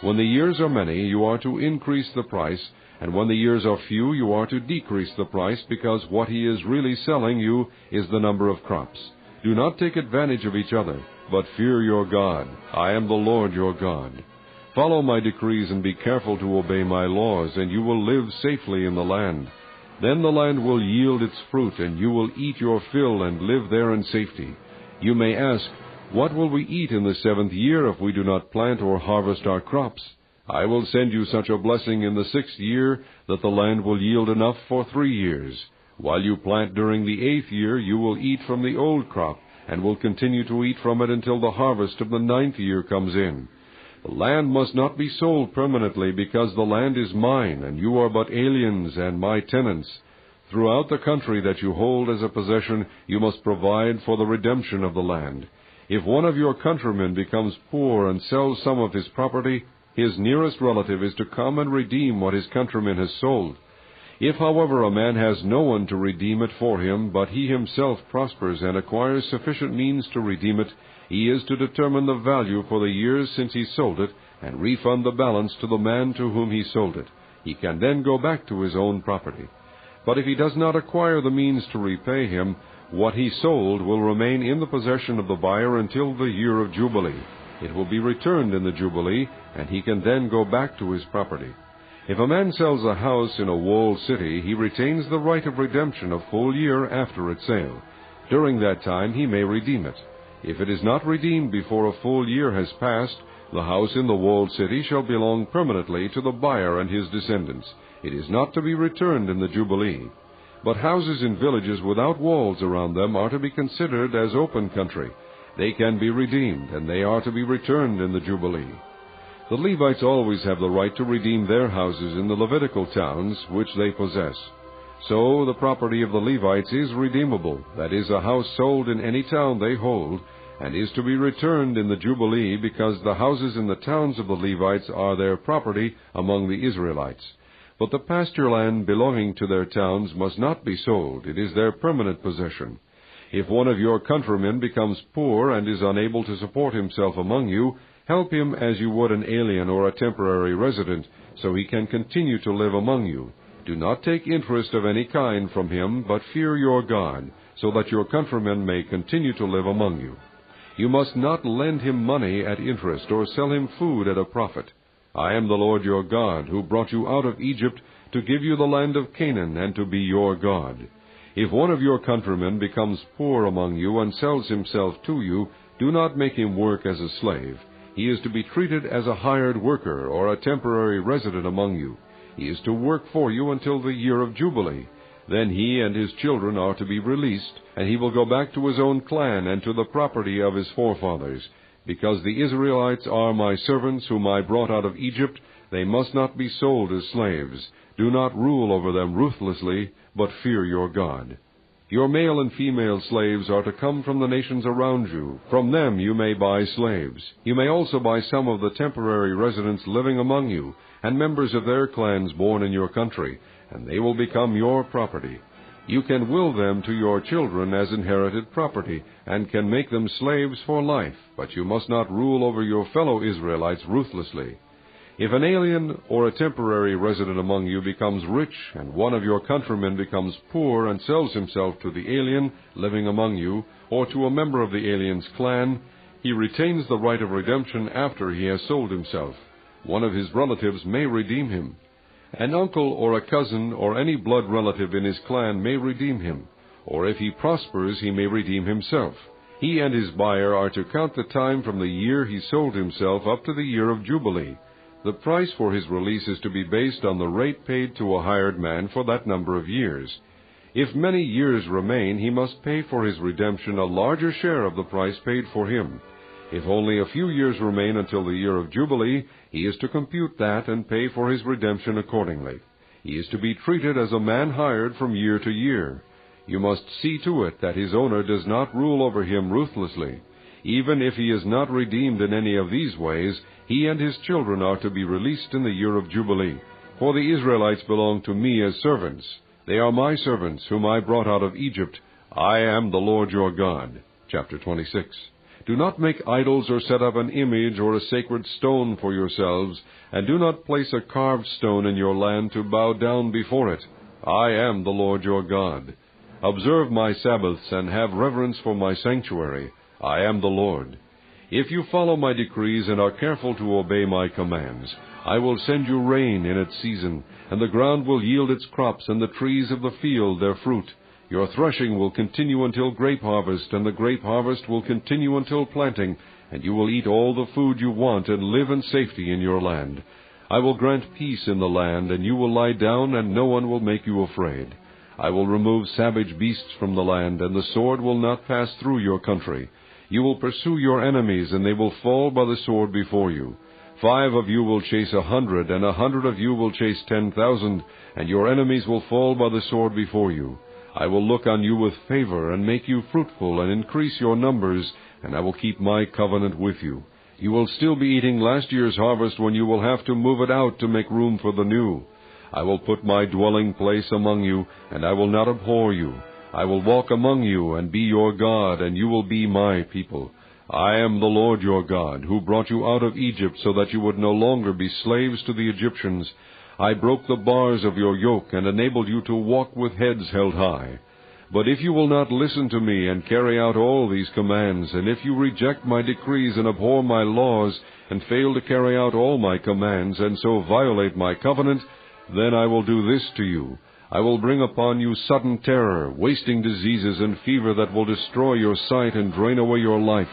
When the years are many, you are to increase the price, and when the years are few, you are to decrease the price, because what he is really selling you is the number of crops. Do not take advantage of each other, but fear your God. I am the Lord your God. Follow my decrees and be careful to obey my laws, and you will live safely in the land. Then the land will yield its fruit, and you will eat your fill and live there in safety. You may ask, what will we eat in the 7th year if we do not plant or harvest our crops? I will send you such a blessing in the 6th year that the land will yield enough for 3 years. While you plant during the 8th year, you will eat from the old crop, and will continue to eat from it until the harvest of the 9th year comes in. The land must not be sold permanently, because the land is mine, and you are but aliens and my tenants. Throughout the country that you hold as a possession, you must provide for the redemption of the land. If one of your countrymen becomes poor and sells some of his property, his nearest relative is to come and redeem what his countryman has sold. If, however, a man has no one to redeem it for him, but he himself prospers and acquires sufficient means to redeem it, he is to determine the value for the years since he sold it, and refund the balance to the man to whom he sold it. He can then go back to his own property. But if he does not acquire the means to repay him, what he sold will remain in the possession of the buyer until the year of Jubilee. It will be returned in the Jubilee, and he can then go back to his property. If a man sells a house in a walled city, he retains the right of redemption a full year after its sale. During that time he may redeem it. If it is not redeemed before a full year has passed, the house in the walled city shall belong permanently to the buyer and his descendants. It is not to be returned in the Jubilee. But houses in villages without walls around them are to be considered as open country. They can be redeemed, and they are to be returned in the Jubilee. The Levites always have the right to redeem their houses in the Levitical towns which they possess. So the property of the Levites is redeemable, that is, a house sold in any town they hold, and is to be returned in the Jubilee, because the houses in the towns of the Levites are their property among the Israelites. But the pasture land belonging to their towns must not be sold. It is their permanent possession. If one of your countrymen becomes poor and is unable to support himself among you, help him as you would an alien or a temporary resident, so he can continue to live among you. Do not take interest of any kind from him, but fear your God, so that your countrymen may continue to live among you. You must not lend him money at interest, or sell him food at a profit. I am the Lord your God, who brought you out of Egypt to give you the land of Canaan, and to be your God. If one of your countrymen becomes poor among you and sells himself to you, do not make him work as a slave. He is to be treated as a hired worker or a temporary resident among you. He is to work for you until the year of Jubilee. Then he and his children are to be released, and he will go back to his own clan and to the property of his forefathers. Because the Israelites are my servants whom I brought out of Egypt, they must not be sold as slaves. Do not rule over them ruthlessly, but fear your God. Your male and female slaves are to come from the nations around you. From them you may buy slaves. You may also buy some of the temporary residents living among you, and members of their clans born in your country, and they will become your property. You can will them to your children as inherited property, and can make them slaves for life, but you must not rule over your fellow Israelites ruthlessly. If an alien or a temporary resident among you becomes rich, and one of your countrymen becomes poor and sells himself to the alien living among you, or to a member of the alien's clan, he retains the right of redemption after he has sold himself. One of his relatives may redeem him. An uncle or a cousin or any blood relative in his clan may redeem him, or if he prospers he may redeem himself. He and his buyer are to count the time from the year he sold himself up to the year of Jubilee. The price for his release is to be based on the rate paid to a hired man for that number of years. If many years remain, he must pay for his redemption a larger share of the price paid for him. If only a few years remain until the year of Jubilee, he is to compute that and pay for his redemption accordingly. He is to be treated as a man hired from year to year. You must see to it that his owner does not rule over him ruthlessly. Even if he is not redeemed in any of these ways, he and his children are to be released in the year of Jubilee. For the Israelites belong to me as servants. They are my servants, whom I brought out of Egypt. I am the Lord your God. Chapter 26. Do not make idols or set up an image or a sacred stone for yourselves, and do not place a carved stone in your land to bow down before it. I am the Lord your God. Observe my Sabbaths and have reverence for my sanctuary. I am the Lord. If you follow my decrees and are careful to obey my commands, I will send you rain in its season, and the ground will yield its crops, and the trees of the field their fruit. Your threshing will continue until grape harvest, and the grape harvest will continue until planting, and you will eat all the food you want and live in safety in your land. I will grant peace in the land, and you will lie down, and no one will make you afraid. I will remove savage beasts from the land, and the sword will not pass through your country. You will pursue your enemies, and they will fall by the sword before you. 5 of you will chase 100, and 100 of you will chase 10,000, and your enemies will fall by the sword before you. I will look on you with favor, and make you fruitful, and increase your numbers, and I will keep my covenant with you. You will still be eating last year's harvest when you will have to move it out to make room for the new. I will put my dwelling place among you, and I will not abhor you. I will walk among you and be your God, and you will be my people. I am the Lord your God, who brought you out of Egypt so that you would no longer be slaves to the Egyptians. I broke the bars of your yoke, and enabled you to walk with heads held high. But if you will not listen to me and carry out all these commands, and if you reject my decrees and abhor my laws, and fail to carry out all my commands, and so violate my covenant, then I will do this to you. I will bring upon you sudden terror, wasting diseases, and fever that will destroy your sight and drain away your life.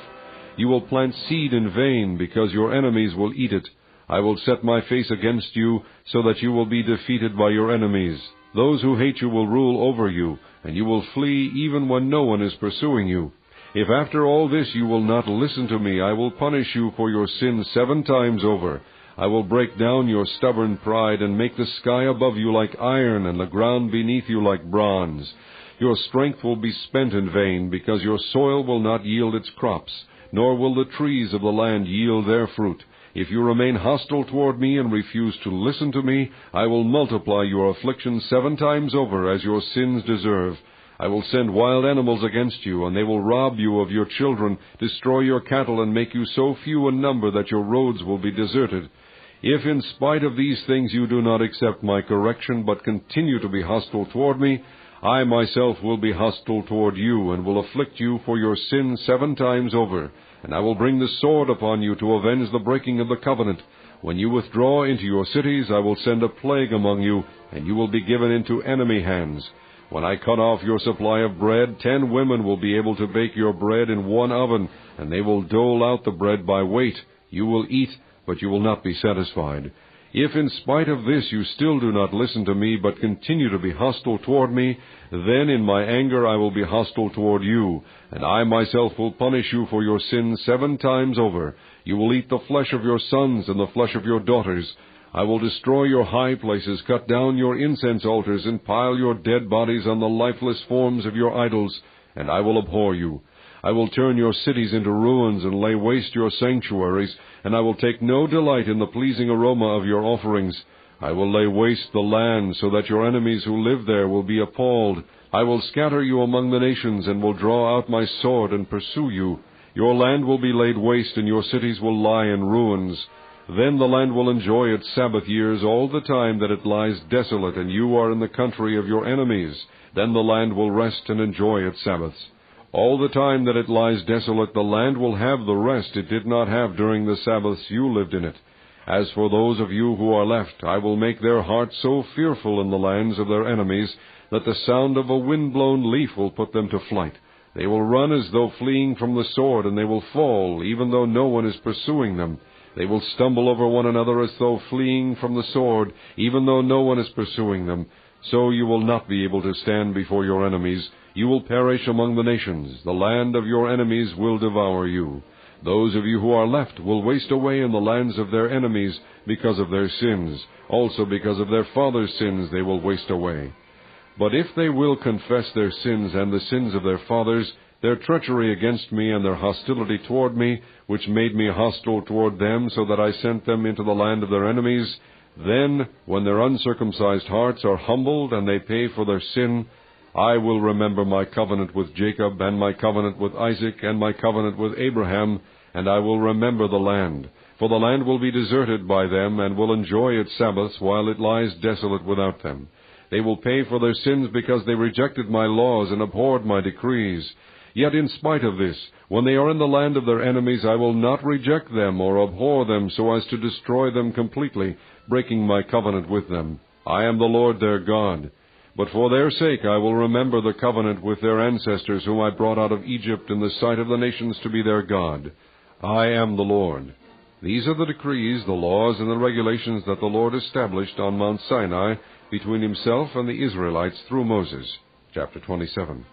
You will plant seed in vain, because your enemies will eat it. I will set my face against you, so that you will be defeated by your enemies. Those who hate you will rule over you, and you will flee even when no one is pursuing you. If after all this you will not listen to me, I will punish you for your sins 7 times over. I will break down your stubborn pride, and make the sky above you like iron, and the ground beneath you like bronze. Your strength will be spent in vain, because your soil will not yield its crops, nor will the trees of the land yield their fruit. If you remain hostile toward me and refuse to listen to me, I will multiply your afflictions 7 times over, as your sins deserve. I will send wild animals against you, and they will rob you of your children, destroy your cattle, and make you so few in number that your roads will be deserted. If in spite of these things you do not accept my correction, but continue to be hostile toward me, I myself will be hostile toward you, and will afflict you for your sins 7 times over. And I will bring the sword upon you to avenge the breaking of the covenant. When you withdraw into your cities, I will send a plague among you, and you will be given into enemy hands. When I cut off your supply of bread, 10 women will be able to bake your bread in 1 oven, and they will dole out the bread by weight. You will eat, but you will not be satisfied. If in spite of this you still do not listen to me, but continue to be hostile toward me, then in my anger I will be hostile toward you, and I myself will punish you for your sins 7 times over. You will eat the flesh of your sons and the flesh of your daughters. I will destroy your high places, cut down your incense altars, and pile your dead bodies on the lifeless forms of your idols, and I will abhor you. I will turn your cities into ruins and lay waste your sanctuaries, and I will take no delight in the pleasing aroma of your offerings. I will lay waste the land, so that your enemies who live there will be appalled. I will scatter you among the nations, and will draw out my sword and pursue you. Your land will be laid waste, and your cities will lie in ruins. Then the land will enjoy its Sabbath years all the time that it lies desolate, and you are in the country of your enemies. Then the land will rest and enjoy its Sabbaths. All the time that it lies desolate, the land will have the rest it did not have during the Sabbaths you lived in it. As for those of you who are left, I will make their hearts so fearful in the lands of their enemies, that the sound of a wind-blown leaf will put them to flight. They will run as though fleeing from the sword, and they will fall, even though no one is pursuing them. They will stumble over one another as though fleeing from the sword, even though no one is pursuing them. So you will not be able to stand before your enemies. You will perish among the nations. The land of your enemies will devour you. Those of you who are left will waste away in the lands of their enemies because of their sins. Also because of their fathers' sins they will waste away. But if they will confess their sins and the sins of their fathers, their treachery against me and their hostility toward me, which made me hostile toward them, so that I sent them into the land of their enemies, then, when their uncircumcised hearts are humbled and they pay for their sin, I will remember my covenant with Jacob, and my covenant with Isaac, and my covenant with Abraham, and I will remember the land. For the land will be deserted by them, and will enjoy its Sabbaths, while it lies desolate without them. They will pay for their sins because they rejected my laws and abhorred my decrees. Yet in spite of this, when they are in the land of their enemies, I will not reject them or abhor them so as to destroy them completely, breaking my covenant with them. I am the Lord their God. But for their sake I will remember the covenant with their ancestors, whom I brought out of Egypt in the sight of the nations to be their God. I am the Lord. These are the decrees, the laws, and the regulations that the Lord established on Mount Sinai between himself and the Israelites through Moses. Chapter 27.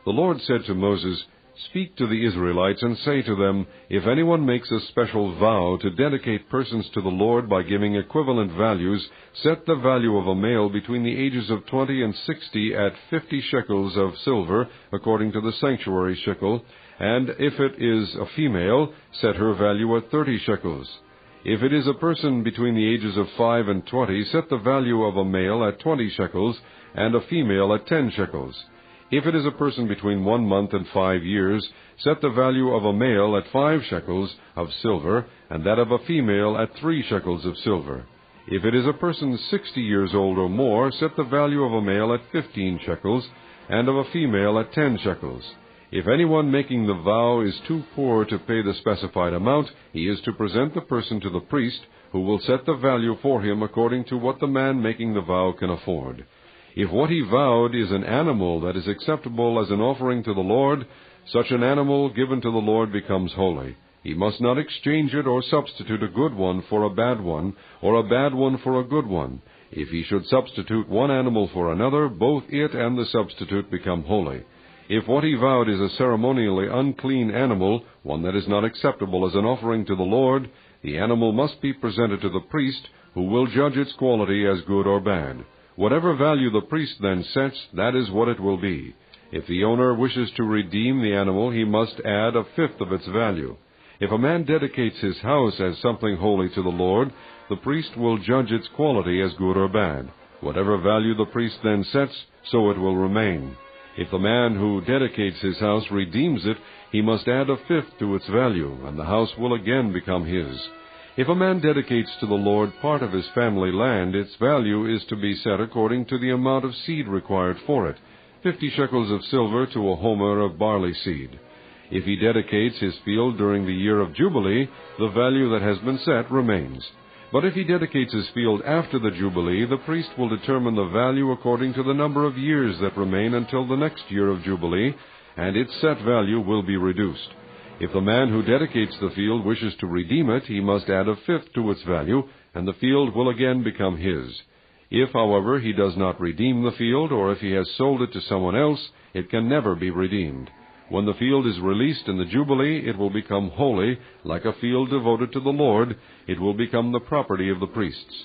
The Lord said to Moses, Speak to the Israelites and say to them, If anyone makes a special vow to dedicate persons to the Lord by giving equivalent values, set the value of a male between the ages of 20 and 60 at 50 shekels of silver, according to the sanctuary shekel, and if it is a female, set her value at 30 shekels. If it is a person between the ages of 5 and 20, set the value of a male at 20 shekels, and a female at 10 shekels. If it is a person between 1 month and 5 years, set the value of a male at 5 shekels of silver, and that of a female at 3 shekels of silver. If it is a person 60 years old or more, set the value of a male at 15 shekels, and of a female at 10 shekels. If anyone making the vow is too poor to pay the specified amount, he is to present the person to the priest, who will set the value for him according to what the man making the vow can afford. If what he vowed is an animal that is acceptable as an offering to the Lord, such an animal given to the Lord becomes holy. He must not exchange it or substitute a good one for a bad one, or a bad one for a good one. If he should substitute one animal for another, both it and the substitute become holy. If what he vowed is a ceremonially unclean animal, one that is not acceptable as an offering to the Lord, the animal must be presented to the priest, who will judge its quality as good or bad. Whatever value the priest then sets, that is what it will be. If the owner wishes to redeem the animal, he must add a fifth of its value. If a man dedicates his house as something holy to the Lord, the priest will judge its quality as good or bad. Whatever value the priest then sets, so it will remain. If the man who dedicates his house redeems it, he must add a fifth to its value, and the house will again become his. If a man dedicates to the Lord part of his family land, its value is to be set according to the amount of seed required for it, 50 shekels of silver to a homer of barley seed. If he dedicates his field during the year of Jubilee, the value that has been set remains. But if he dedicates his field after the Jubilee, the priest will determine the value according to the number of years that remain until the next year of Jubilee, and its set value will be reduced. If the man who dedicates the field wishes to redeem it, he must add a fifth to its value, and the field will again become his. If, however, he does not redeem the field, or if he has sold it to someone else, it can never be redeemed. When the field is released in the Jubilee, it will become holy, like a field devoted to the Lord. It will become the property of the priests.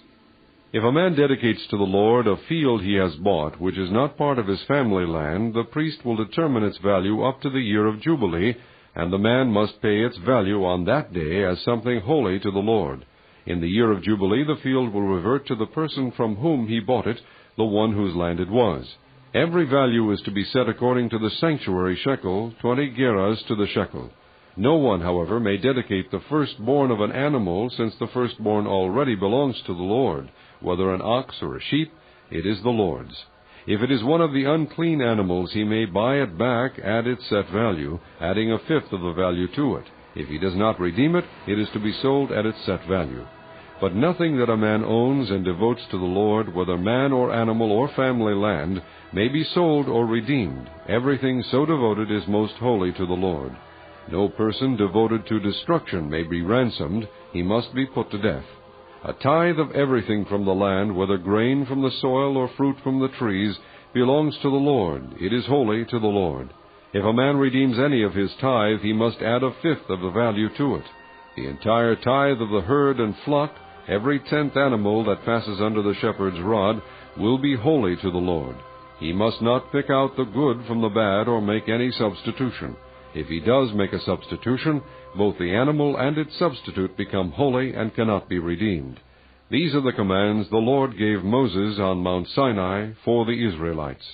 If a man dedicates to the Lord a field he has bought, which is not part of his family land, the priest will determine its value up to the year of Jubilee, and the man must pay its value on that day as something holy to the Lord. In the year of Jubilee, the field will revert to the person from whom he bought it, the one whose land it was. Every value is to be set according to the sanctuary shekel, 20 gerahs to the shekel. No one, however, may dedicate the firstborn of an animal, since the firstborn already belongs to the Lord. Whether an ox or a sheep, it is the Lord's. If it is one of the unclean animals, he may buy it back at its set value, adding a fifth of the value to it. If he does not redeem it, it is to be sold at its set value. But nothing that a man owns and devotes to the Lord, whether man or animal or family land, may be sold or redeemed. Everything so devoted is most holy to the Lord. No person devoted to destruction may be ransomed. He must be put to death. A tithe of everything from the land, whether grain from the soil or fruit from the trees, belongs to the Lord. It is holy to the Lord. If a man redeems any of his tithe, he must add a fifth of the value to it. The entire tithe of the herd and flock, every 10th animal that passes under the shepherd's rod, will be holy to the Lord. He must not pick out the good from the bad or make any substitution. If he does make a substitution, both the animal and its substitute become holy and cannot be redeemed. These are the commands the Lord gave Moses on Mount Sinai for the Israelites.